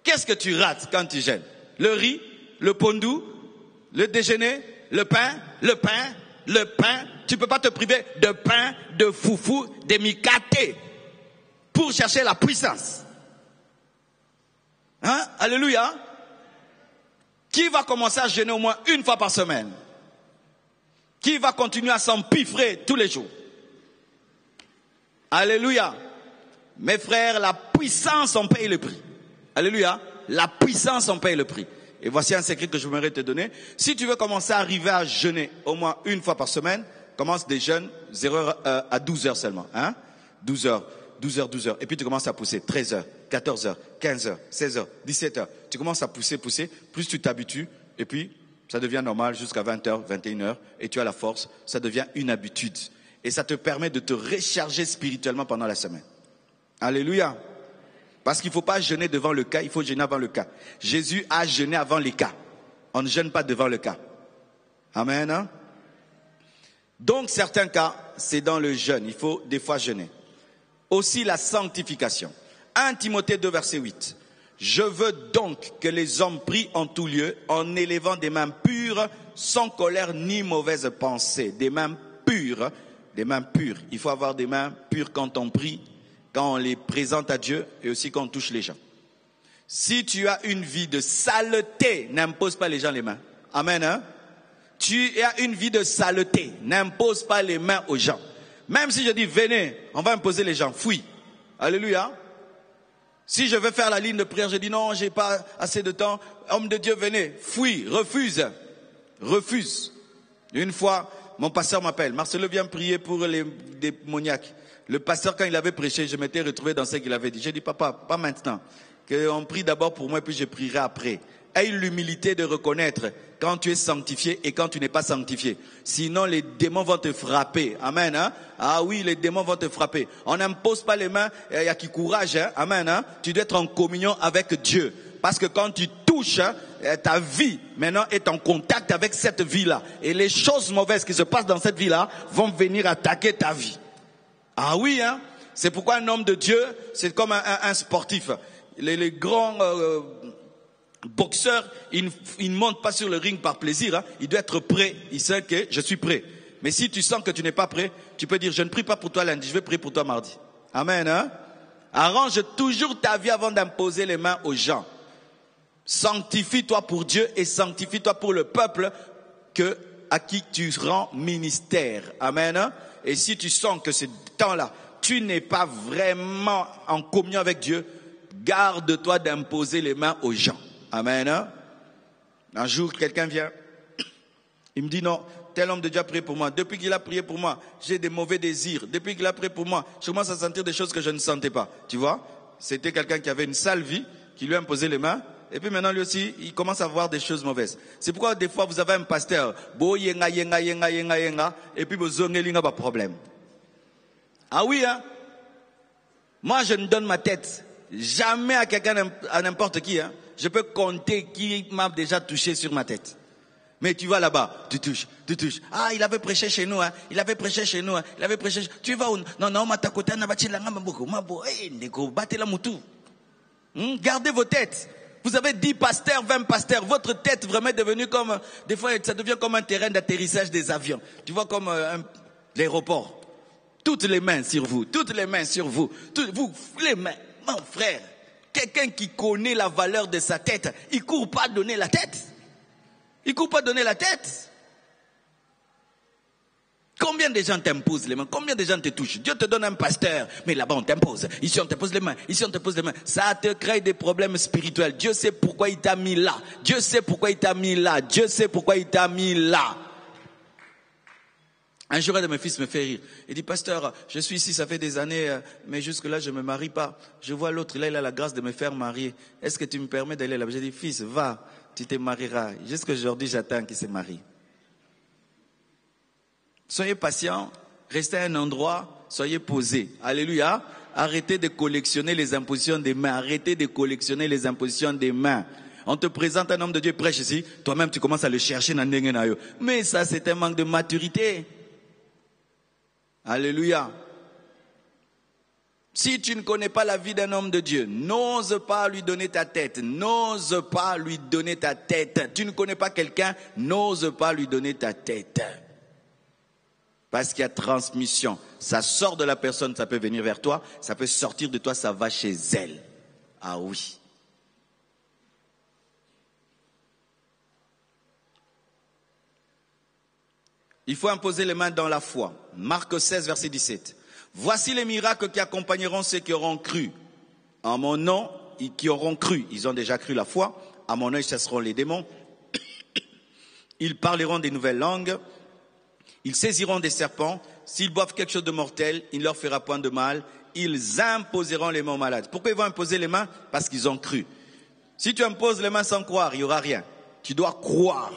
qu'est-ce que tu rates quand tu jeûnes? Le riz, le pondou, le déjeuner, le pain. Tu peux pas te priver de pain, de foufou, de mikaté pour chercher la puissance. Hein? Alléluia. Qui va commencer à jeûner au moins une fois par semaine? Qui va continuer à s'empiffrer tous les jours? Alléluia. Mes frères, la puissance en paye le prix. Alléluia. La puissance en paye le prix. Et voici un secret que je voudrais te donner. Si tu veux commencer à arriver à jeûner au moins une fois par semaine, commence des jeûnes 0h à 12h seulement. Hein? 12h. Et puis tu commences à pousser 13h, 14h, 15h, 16h, 17h. Tu commences à pousser. Plus tu t'habitues. Et puis, ça devient normal jusqu'à 20h, 21h. Et tu as la force. Ça devient une habitude. Et ça te permet de te recharger spirituellement pendant la semaine. Alléluia. Parce qu'il ne faut pas jeûner devant le cas, il faut jeûner avant le cas. Jésus a jeûné avant les cas. On ne jeûne pas devant le cas. Amen. Hein? Donc certains cas, c'est dans le jeûne. Il faut des fois jeûner. Aussi la sanctification. 1 Timothée 2, verset 8. Je veux donc que les hommes prient en tout lieu, en élevant des mains pures, sans colère ni mauvaise pensée. Des mains pures. Des mains pures. Il faut avoir des mains pures quand on prie, quand on les présente à Dieu et aussi quand on touche les gens. Si tu as une vie de saleté, n'impose pas les gens les mains. Amen. Hein? Tu as une vie de saleté, n'impose pas les mains aux gens. Même si je dis venez, on va imposer les gens, fuis. Alléluia. Si je veux faire la ligne de prière, je dis non, j'ai pas assez de temps. Homme de Dieu, venez, fuis, refuse. Une fois, mon pasteur m'appelle. Marcelo, viens prier pour les démoniaques. Le pasteur, quand il avait prêché, je m'étais retrouvé dans ce qu'il avait dit. J'ai dit, papa, pas maintenant. Qu'on prie d'abord pour moi, puis je prierai après. Aie l'humilité de reconnaître quand tu es sanctifié et quand tu n'es pas sanctifié. Sinon, les démons vont te frapper. Amen. Hein? Ah oui, les démons vont te frapper. On n'impose pas les mains. Il y a qui courage. Hein? Amen. Hein? Tu dois être en communion avec Dieu. Parce que quand tu touches, ta vie maintenant est en contact avec cette vie-là. Et les choses mauvaises qui se passent dans cette vie-là vont venir attaquer ta vie. Ah oui, hein? C'est pourquoi un homme de Dieu, c'est comme un sportif. Les grands boxeurs, ils ne montent pas sur le ring par plaisir. Hein? Il doit être prêt. Il sait que je suis prêt. Mais si tu sens que tu n'es pas prêt, tu peux dire, je ne prie pas pour toi lundi, je vais prier pour toi mardi. Amen, hein? Arrange toujours ta vie avant d'imposer les mains aux gens. Sanctifie-toi pour Dieu et sanctifie-toi pour le peuple à qui tu rends ministère. Amen. Et si tu sens que ce temps-là, tu n'es pas vraiment en communion avec Dieu, garde-toi d'imposer les mains aux gens. Amen. Un jour, quelqu'un vient, il me dit non, tel homme de Dieu a prié pour moi. Depuis qu'il a prié pour moi, j'ai des mauvais désirs. Depuis qu'il a prié pour moi, je commence à sentir des choses que je ne sentais pas. Tu vois, c'était quelqu'un qui avait une sale vie, qui lui a imposé les mains. Et puis maintenant, lui aussi, il commence à voir des choses mauvaises. C'est pourquoi des fois, vous avez un pasteur, et puis vous avez un problème. Ah oui, hein? Moi, je ne donne ma tête jamais à quelqu'un, à n'importe qui, hein. Je peux compter qui m'a déjà touché sur ma tête. Mais tu vas là-bas, tu touches. Ah, il avait prêché chez nous, hein. Il avait prêché chez nous, hein. Il avait prêché. Tu vas où? Non, matakota na bati la ngamba boko. Mabo, nego, battez la moutou. Gardez vos têtes. Vous avez 10 pasteurs, 20 pasteurs. Votre tête vraiment est devenue comme, des fois, ça devient comme un terrain d'atterrissage des avions. Tu vois, comme l'aéroport. Toutes les mains sur vous. Toutes les mains sur vous. Vous, les mains. Mon frère, quelqu'un qui connaît la valeur de sa tête, il court pas donner la tête. Il court pas donner la tête. Combien de gens t'imposent les mains? Combien de gens te touchent? Dieu te donne un pasteur, mais là-bas on t'impose. Ici on te pose les mains. Ici on te pose les mains. Ça te crée des problèmes spirituels. Dieu sait pourquoi il t'a mis là. Dieu sait pourquoi il t'a mis là. Dieu sait pourquoi il t'a mis là. Un jour, un de mes fils me fait rire. Il dit, pasteur, je suis ici, ça fait des années, mais jusque-là, je ne me marie pas. Je vois l'autre, là, il a la grâce de me faire marier. Est-ce que tu me permets d'aller là-bas? J'ai dit, fils, va, tu te marieras. Jusqu'aujourd'hui, j'attends qu'il se marie. Soyez patient, restez à un endroit, soyez posés. Alléluia. Arrêtez de collectionner les impositions des mains. Arrêtez de collectionner les impositions des mains. On te présente un homme de Dieu prêche ici, toi-même tu commences à le chercher dans le na yo. Mais ça, c'est un manque de maturité. Alléluia. Si tu ne connais pas la vie d'un homme de Dieu, n'ose pas lui donner ta tête. N'ose pas lui donner ta tête. Tu ne connais pas quelqu'un, n'ose pas lui donner ta tête. Parce qu'il y a transmission. Ça sort de la personne, ça peut venir vers toi. Ça peut sortir de toi, ça va chez elle. Ah oui. Il faut imposer les mains dans la foi. Marc 16, verset 17. Voici les miracles qui accompagneront ceux qui auront cru. En mon nom, qui auront cru. Ils ont déjà cru la foi. À mon nom, ils chasseront les démons. Ils parleront des nouvelles langues. Ils saisiront des serpents. S'ils boivent quelque chose de mortel, il ne leur fera point de mal. Ils imposeront les mains aux malades. Pourquoi ils vont imposer les mains? Parce qu'ils ont cru. Si tu imposes les mains sans croire, il n'y aura rien. Tu dois croire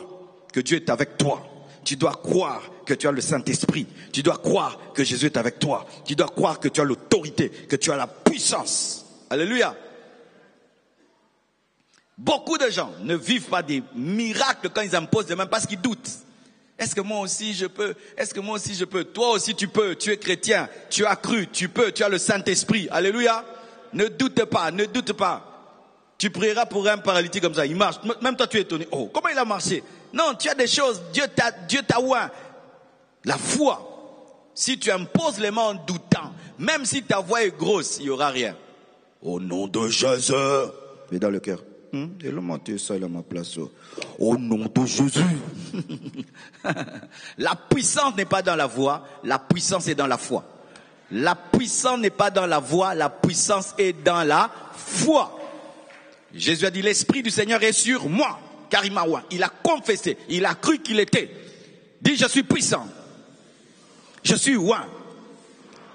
que Dieu est avec toi. Tu dois croire que tu as le Saint-Esprit. Tu dois croire que Jésus est avec toi. Tu dois croire que tu as l'autorité, que tu as la puissance. Alléluia. Beaucoup de gens ne vivent pas des miracles quand ils imposent les mains parce qu'ils doutent. Est-ce que moi aussi je peux? Est-ce que moi aussi je peux? Toi aussi tu peux. Tu es chrétien. Tu as cru. Tu peux. Tu as le Saint-Esprit. Alléluia. Ne doute pas. Ne doute pas. Tu prieras pour un paralytique comme ça. Il marche. Même toi tu es étonné. Oh, comment il a marché? Non, tu as des choses. Dieu t'a oint. La foi. Si tu imposes les mains en doutant, même si ta voix est grosse, il n'y aura rien. Au nom de Jésus. Et dans le cœur. Et le mentir, ça, il a ma place. Au nom de Jésus. La puissance n'est pas dans la voix, la puissance est dans la foi. La puissance n'est pas dans la voix, la puissance est dans la foi. Jésus a dit, l'Esprit du Seigneur est sur moi, car il m'a oint. Il a confessé, il a cru qu'il était. Dit, je suis puissant. Je suis oint.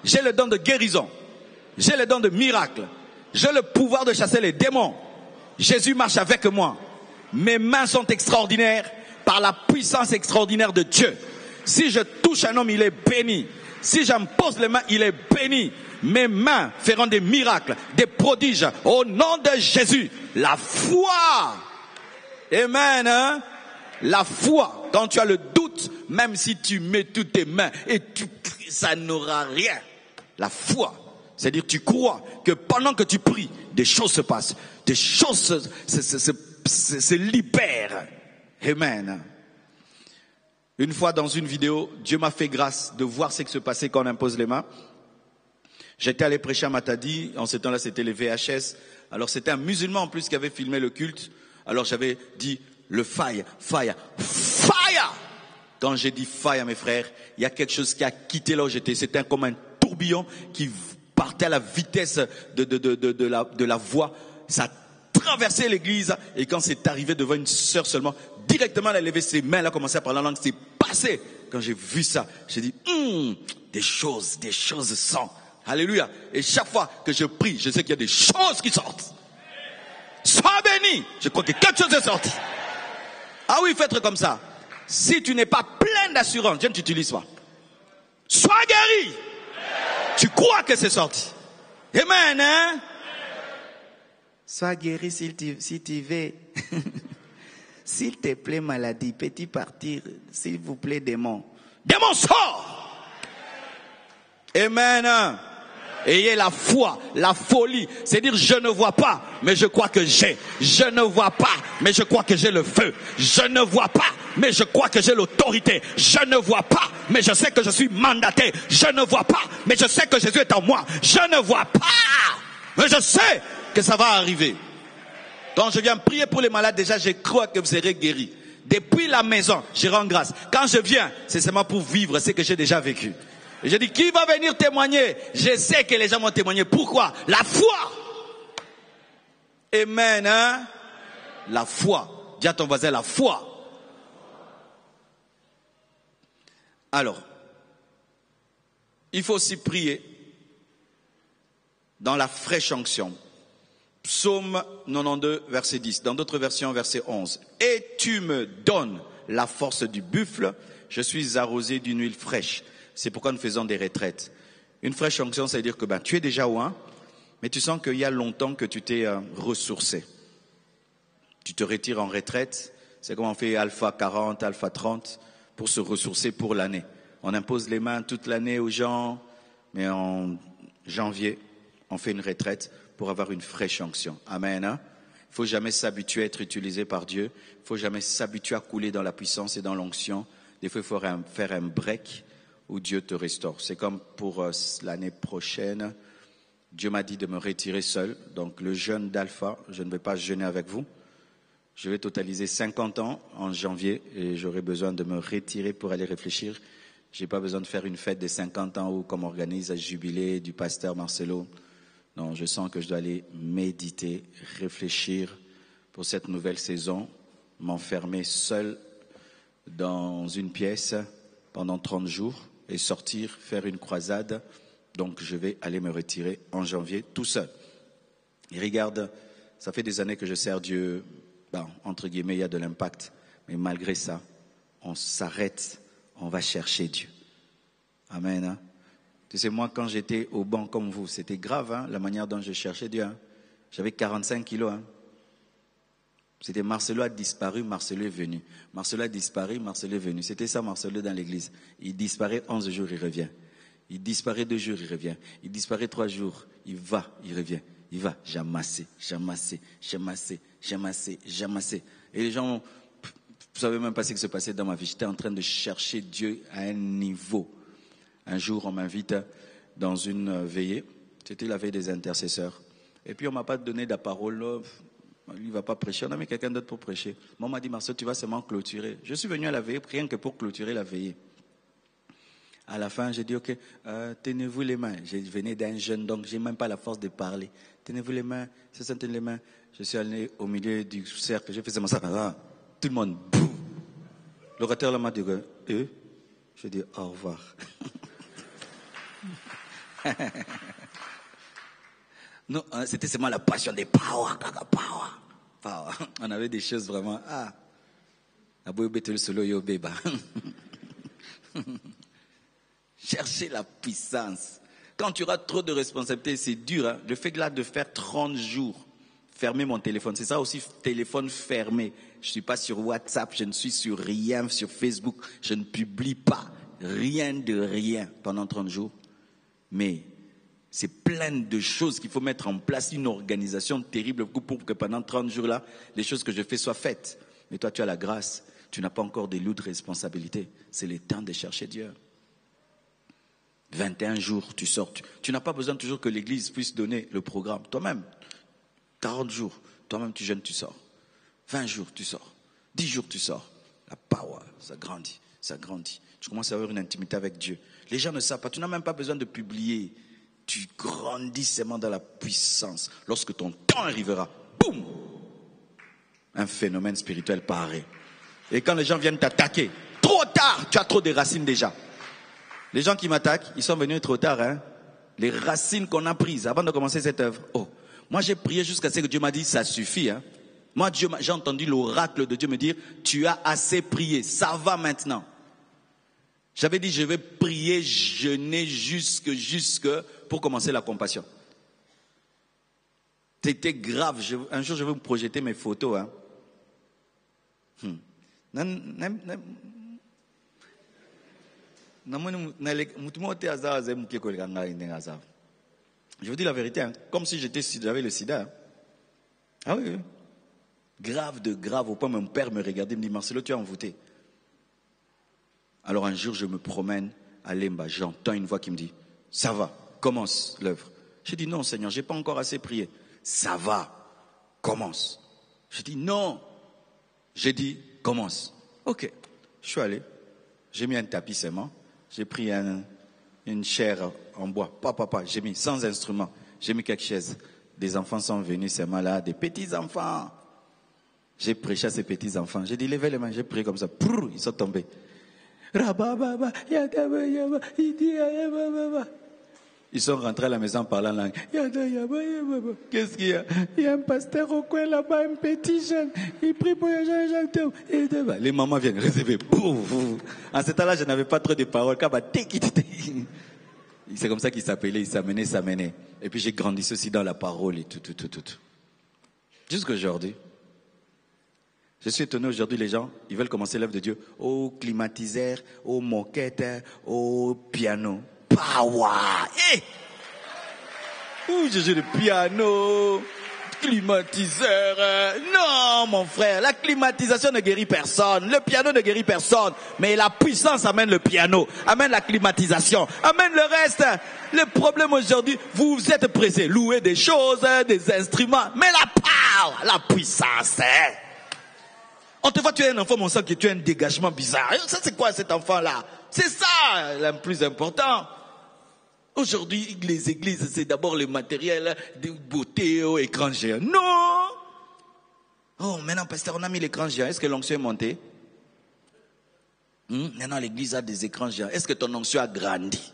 J'ai le don de guérison. J'ai le don de miracle. J'ai le pouvoir de chasser les démons. Jésus marche avec moi. Mes mains sont extraordinaires par la puissance extraordinaire de Dieu. Si je touche un homme, il est béni. Si j'impose les mains, il est béni. Mes mains feront des miracles, des prodiges. Au nom de Jésus, la foi. Amen. Hein? La foi. Quand tu as le doute, même si tu mets toutes tes mains et ça n'aura rien. La foi. C'est-à-dire tu crois que pendant que tu pries, des choses se passent. Des choses se libèrent. Amen. Une fois dans une vidéo, Dieu m'a fait grâce de voir ce qui se passait quand on impose les mains. J'étais allé prêcher à Matadi, en ce temps-là c'était les VHS. Alors c'était un musulman en plus qui avait filmé le culte. Alors j'avais dit le fire, fire, fire. Quand j'ai dit fire mes frères, il y a quelque chose qui a quitté là où j'étais. C'était comme un tourbillon qui partait à la vitesse de la voix. Ça a traversé l'église et quand c'est arrivé devant une sœur seulement, directement elle a levé ses mains, elle a commencé à parler en langue, c'est passé. Quand j'ai vu ça, j'ai dit, des choses sont. Alléluia. Et chaque fois que je prie, je sais qu'il y a des choses qui sortent. Sois béni. Je crois que quelque chose est sorti. Ah oui, il faut être comme ça. Si tu n'es pas plein d'assurance, Dieu ne t'utilise pas. Sois guéri. Tu crois que c'est sorti. Amen, hein? Sois guéri si tu veux. S'il te plaît, maladie, peux-tu partir? S'il vous plaît, démon. Démon, sort! Amen. Ayez la foi, la folie. C'est dire je ne vois pas, mais je crois que j'ai. Je ne vois pas, mais je crois que j'ai le feu. Je ne vois pas, mais je crois que j'ai l'autorité. Je ne vois pas, mais je sais que je suis mandaté. Je ne vois pas, mais je sais que Jésus est en moi. Je ne vois pas, mais je sais que ça va arriver. Quand je viens prier pour les malades, déjà je crois que vous serez guéris. Depuis la maison, je rends grâce. Quand je viens, c'est seulement pour vivre ce que j'ai déjà vécu. Et je dis, qui va venir témoigner? Je sais que les gens vont témoigner. Pourquoi? La foi. Amen, hein? La foi. Dis à ton voisin, la foi. Alors, il faut aussi prier dans la fraîche onction. Psaume 92, verset 10. Dans d'autres versions, verset 11. Et tu me donnes la force du buffle. Je suis arrosé d'une huile fraîche. C'est pourquoi nous faisons des retraites. Une fraîche onction, ça veut dire que tu es déjà loin, mais tu sens qu'il y a longtemps que tu t'es ressourcé. Tu te retires en retraite. C'est comme on fait alpha 40, alpha 30 pour se ressourcer pour l'année. On impose les mains toute l'année aux gens, mais en janvier, on fait une retraite pour avoir une fraîche onction. Amen. Hein? Il ne faut jamais s'habituer à être utilisé par Dieu. Il ne faut jamais s'habituer à couler dans la puissance et dans l'onction. Des fois, il faut faire un break où Dieu te restaure. C'est comme pour l'année prochaine. Dieu m'a dit de me retirer seul. Donc le jeûne d'Alpha, je ne vais pas jeûner avec vous. Je vais totaliser 50 ans en janvier et j'aurai besoin de me retirer pour aller réfléchir. Je n'ai pas besoin de faire une fête des 50 ans ou comme on organise un jubilé du pasteur Marcelo. Non, je sens que je dois aller méditer, réfléchir pour cette nouvelle saison, m'enfermer seul dans une pièce pendant 30 jours et sortir, faire une croisade. Donc je vais aller me retirer en janvier tout seul. Et regarde, ça fait des années que je sers Dieu, entre guillemets, il y a de l'impact. Mais malgré ça, on s'arrête, on va chercher Dieu. Amen. Hein? Tu sais, moi, quand j'étais au banc comme vous, c'était grave, hein, la manière dont je cherchais Dieu. Hein. J'avais 45 kilos. Hein. C'était Marcelo a disparu, Marcelo est venu. Marcelo a disparu, Marcelo est venu. C'était ça Marcelo dans l'église. Il disparaît 11 jours, il revient. Il disparaît 2 jours, il revient. Il disparaît 3 jours, il va, il revient. Il va, j'ai amassé. Et les gens, vous ne savez même pas ce qui se passait dans ma vie. J'étais en train de chercher Dieu à un niveau. Un jour, on m'invite dans une veillée. C'était la veille des intercesseurs. Et puis, on ne m'a pas donné de la parole. Lui, il ne va pas prêcher. On a mis quelqu'un d'autre pour prêcher. Moi, on m'a dit, Marcel, tu vas seulement clôturer. Je suis venu à la veillée rien que pour clôturer la veillée. À la fin, j'ai dit, ok, tenez-vous les mains. Je venais d'un jeune, donc je n'ai même pas la force de parler. Tenez-vous les mains, se sentent les mains. Je suis allé au milieu du cercle, j'ai fait ça, tout le monde, boum. L'orateur là m'a dit, je dis au revoir. Non, c'était seulement la passion des power. On avait des choses vraiment, chercher la puissance. Quand tu auras trop de responsabilités, c'est dur. Hein? Le fait de faire 30 jours, fermer mon téléphone, c'est ça aussi, téléphone fermé. Je ne suis pas sur WhatsApp, je ne suis sur rien, sur Facebook, je ne publie pas rien de rien pendant 30 jours. Mais c'est plein de choses qu'il faut mettre en place, une organisation terrible pour que pendant 30 jours-là, les choses que je fais soient faites. Mais toi, tu as la grâce. Tu n'as pas encore des lots de responsabilité. C'est le temps de chercher Dieu. 21 jours, tu sors. Tu n'as pas besoin toujours que l'église puisse donner le programme. Toi-même, 40 jours, toi-même tu jeûnes, tu sors. 20 jours, tu sors. 10 jours, tu sors. La power, ça grandit, ça grandit. Tu commences à avoir une intimité avec Dieu. Les gens ne savent pas. Tu n'as même pas besoin de publier. Tu grandis seulement dans la puissance. Lorsque ton temps arrivera, boum, un phénomène spirituel paraît. Et quand les gens viennent t'attaquer, trop tard, tu as trop de racines déjà. Les gens qui m'attaquent, ils sont venus trop tard. Hein? Les racines qu'on a prises avant de commencer cette œuvre. Oh, moi j'ai prié jusqu'à ce que Dieu m'a dit, ça suffit. Hein? Moi, j'ai entendu l'oracle de Dieu me dire, tu as assez prié, ça va maintenant. J'avais dit, je vais prier, jeûner jusque pour commencer la compassion. C'était grave. Un jour, je vais vous projeter mes photos. Hein. Je vous dis la vérité, hein. Comme si j'avais le sida. Hein. Ah oui. Grave de grave, au point où mon père me regardait et me dit, Marcelo, tu es envoûté. Alors un jour, je me promène à Lemba, j'entends une voix qui me dit, ça va, commence l'œuvre. J'ai dit, non Seigneur, j'ai pas encore assez prié. Ça va, commence. J'ai dit, non. J'ai dit, commence. Ok, je suis allé, j'ai mis un tapis seulement, j'ai pris une chaire en bois, papa, j'ai mis sans instrument, j'ai mis quelques chaises. Des enfants sont venus seulement là, des petits enfants. J'ai prêché à ces petits enfants. J'ai dit, levez les mains, j'ai prié comme ça. Prrr, ils sont tombés. Ils sont rentrés à la maison en parlant langue. Qu'est-ce qu'il y a? Il y a un pasteur au coin là-bas, un petit jeune. Il prie pour les gens. Les mamans viennent recevoir. En ce temps-là, je n'avais pas trop de paroles. C'est comme ça qu'il s'appelait, il s'amenait. Et puis j'ai grandi aussi dans la parole et tout. Jusqu'aujourd'hui. Je suis étonné aujourd'hui, les gens, ils veulent commencer l'œuvre de Dieu au climatiseur, au moquette, au piano. Power! Hey! Ouh, je joue le piano, climatiseur. Non, mon frère, la climatisation ne guérit personne. Le piano ne guérit personne. Mais la puissance amène le piano, amène la climatisation, amène le reste. Le problème aujourd'hui, vous êtes pressés, louer des choses, des instruments. Mais la power, la puissance, hein? On te voit, tu es un enfant, mon sang, que tu as un dégagement bizarre. Ça, c'est quoi cet enfant-là? C'est ça, le plus important. Aujourd'hui, les églises, c'est d'abord le matériel de beauté au écran géant. Non! Oh, maintenant, pasteur, on a mis l'écran géant. Est-ce que l'onction est montée? Maintenant, l'église a des écrans géants. Est-ce que ton onction a grandi?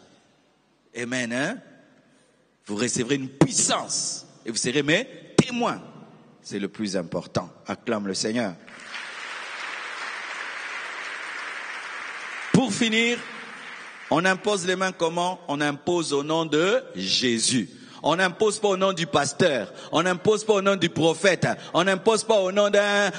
Amen, hein? Vous recevrez une puissance. Et vous serez mes témoins. C'est le plus important. Acclame le Seigneur. Pour finir, on impose les mains comment? On impose au nom de Jésus. On n'impose pas au nom du pasteur. On n'impose pas au nom du prophète. On n'impose pas au nom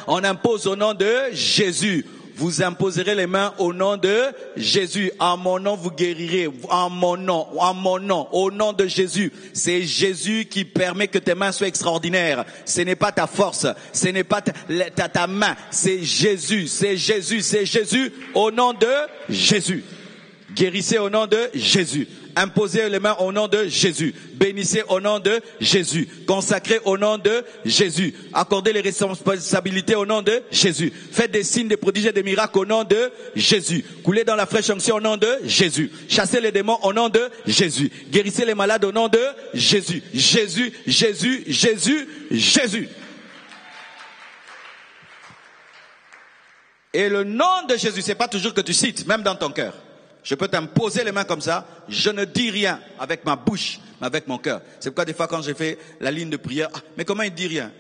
on impose au nom de Jésus. Vous imposerez les mains au nom de Jésus. En mon nom, vous guérirez. En mon nom, au nom de Jésus. C'est Jésus qui permet que tes mains soient extraordinaires. Ce n'est pas ta force. Ce n'est pas ta main. C'est Jésus. C'est Jésus. C'est Jésus. Au nom de Jésus. Guérissez au nom de Jésus. Imposez les mains au nom de Jésus. Bénissez au nom de Jésus. Consacrez au nom de Jésus. Accordez les responsabilités au nom de Jésus. Faites des signes, des prodiges et des miracles au nom de Jésus. Coulez dans la fraîche onction au nom de Jésus. Chassez les démons au nom de Jésus. Guérissez les malades au nom de Jésus. Jésus, Jésus, Jésus, Jésus. Et le nom de Jésus, c'est pas toujours que tu cites, même dans ton cœur. Je peux t'imposer les mains comme ça. Je ne dis rien avec ma bouche, mais avec mon cœur. C'est pourquoi des fois quand j'ai fait la ligne de prière, mais comment il dit rien?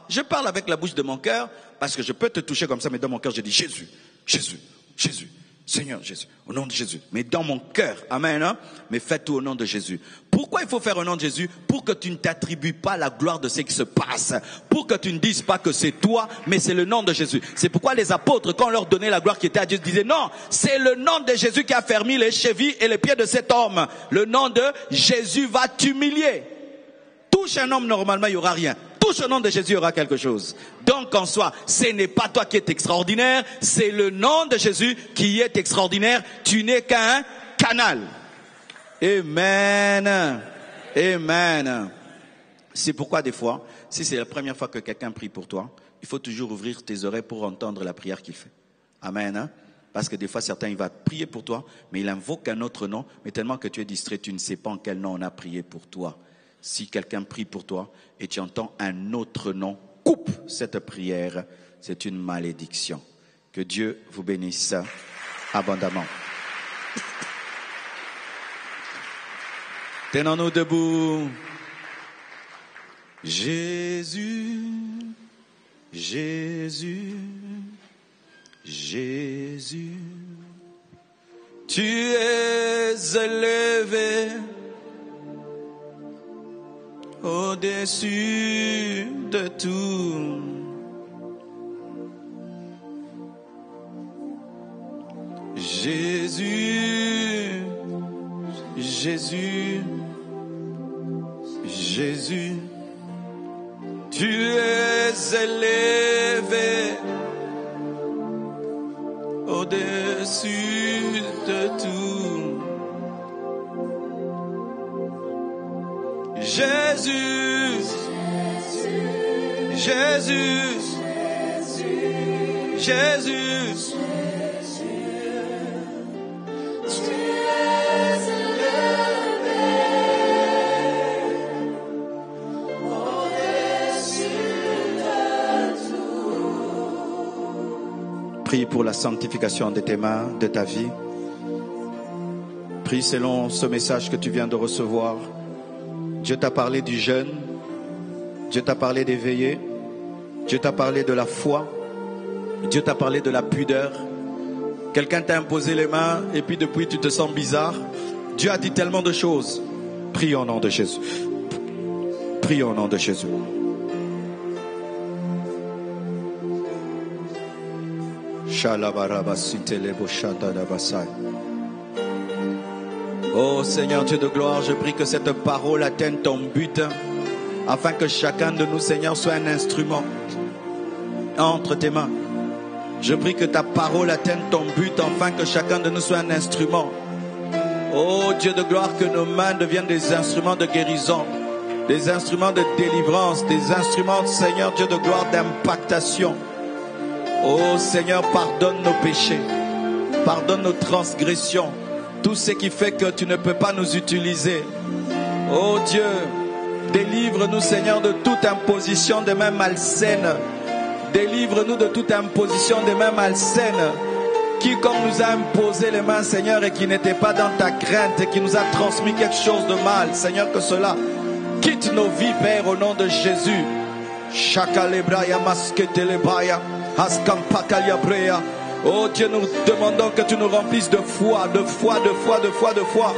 Je parle avec la bouche de mon cœur parce que je peux te toucher comme ça, mais dans mon cœur je dis Jésus, Jésus, Jésus, Seigneur Jésus, au nom de Jésus. Mais dans mon cœur, amen, hein? Mais fais tout au nom de Jésus. Pourquoi il faut faire au nom de Jésus? Pour que tu ne t'attribues pas la gloire de ce qui se passe. Pour que tu ne dises pas que c'est toi, mais c'est le nom de Jésus. C'est pourquoi les apôtres, quand on leur donnait la gloire qui était à Dieu, disaient non, c'est le nom de Jésus qui a fermé les chevilles et les pieds de cet homme. Le nom de Jésus va t'humilier. Touche un homme, normalement, il n'y aura rien. touche au nom de Jésus, il y aura quelque chose. Donc en soi, ce n'est pas toi qui es extraordinaire, c'est le nom de Jésus qui est extraordinaire. Tu n'es qu'un canal. Amen. Amen. C'est pourquoi des fois, si c'est la première fois que quelqu'un prie pour toi, il faut toujours ouvrir tes oreilles pour entendre la prière qu'il fait. Amen. Hein? Parce que des fois, certains, il va prier pour toi, mais il invoque un autre nom, mais tellement que tu es distrait, tu ne sais pas en quel nom on a prié pour toi. Si quelqu'un prie pour toi et tu entends un autre nom, coupe cette prière, c'est une malédiction. Que Dieu vous bénisse abondamment. Tenons-nous debout. Jésus, Jésus, Jésus, tu es élevé au-dessus de tout. Jésus, Jésus, Jésus, tu es élevé au-dessus de tout. Jésus, Jésus, Jésus, prie pour la sanctification de tes mains, de ta vie. Prie selon ce message que tu viens de recevoir. Dieu t'a parlé du jeûne. Dieu t'a parlé d'éveiller. Dieu t'a parlé de la foi. Dieu t'a parlé de la pudeur. Quelqu'un t'a imposé les mains et puis depuis tu te sens bizarre. Dieu a dit tellement de choses. Prie au nom de Jésus. Prie au nom de Jésus. Oh Seigneur Dieu de gloire, je prie que cette parole atteigne ton but, afin que chacun de nous, Seigneur, soit un instrument entre tes mains. Je prie que ta parole atteigne ton but, afin que chacun de nous soit un instrument. Oh Dieu de gloire, que nos mains deviennent des instruments de guérison, des instruments de délivrance, des instruments, Seigneur Dieu de gloire, d'impactation. Oh Seigneur, pardonne nos péchés, pardonne nos transgressions, tout ce qui fait que tu ne peux pas nous utiliser. Oh Dieu, délivre-nous Seigneur de toute imposition de mains malsaines. Délivre-nous de toute imposition de mains malsaines. Quiconque nous a imposé les mains Seigneur et qui n'était pas dans ta crainte et qui nous a transmis quelque chose de mal, Seigneur, que cela quitte nos vies Père au nom de Jésus. Chakalebraya masketelebraya. Oh Dieu, nous demandons que tu nous remplisses de foi, de foi, de foi, de foi, de foi.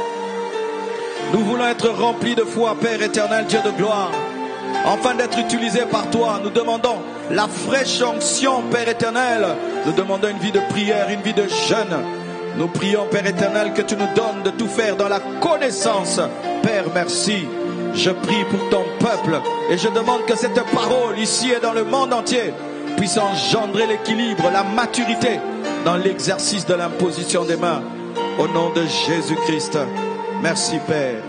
Nous voulons être remplis de foi, Père éternel, Dieu de gloire. Afin d'être utilisés par toi, nous demandons la fraîche onction, Père éternel. Nous demandons une vie de prière, une vie de jeûne. Nous prions, Père éternel, que tu nous donnes de tout faire dans la connaissance. Père, merci. Je prie pour ton peuple et je demande que cette parole ici et dans le monde entier puisse engendrer l'équilibre, la maturité dans l'exercice de l'imposition des mains. Au nom de Jésus-Christ. Merci Père.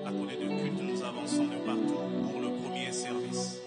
À côté de culte, nous avançons de partout pour le premier service.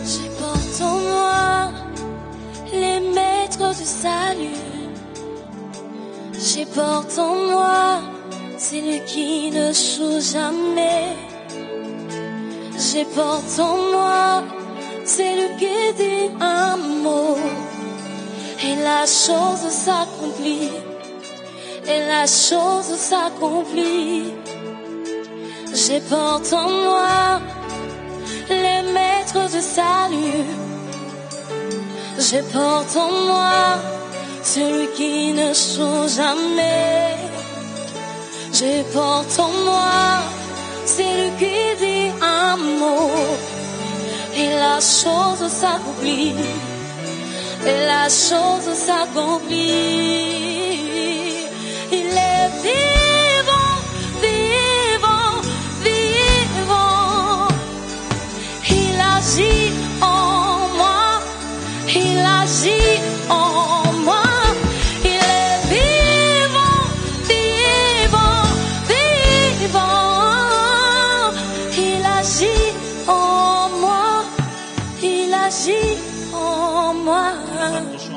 Je porte en moi les maîtres du salut. Je porte en moi celui qui ne joue jamais. Je porte en moi celui qui dit un mot et la chose s'accomplit. Et la chose s'accomplit. Je porte en moi les maîtres du salut. Je porte en moi celui qui ne joue jamais. Je porte en moi celui qui dit un mot et la chose s'accomplit. Et la chose s'accomplit. Il est vivant, vivant, vivant. Il agit en moi. Il agit en moi. Il est vivant, vivant, vivant. Il agit en moi. Il agit en moi. Nous approchons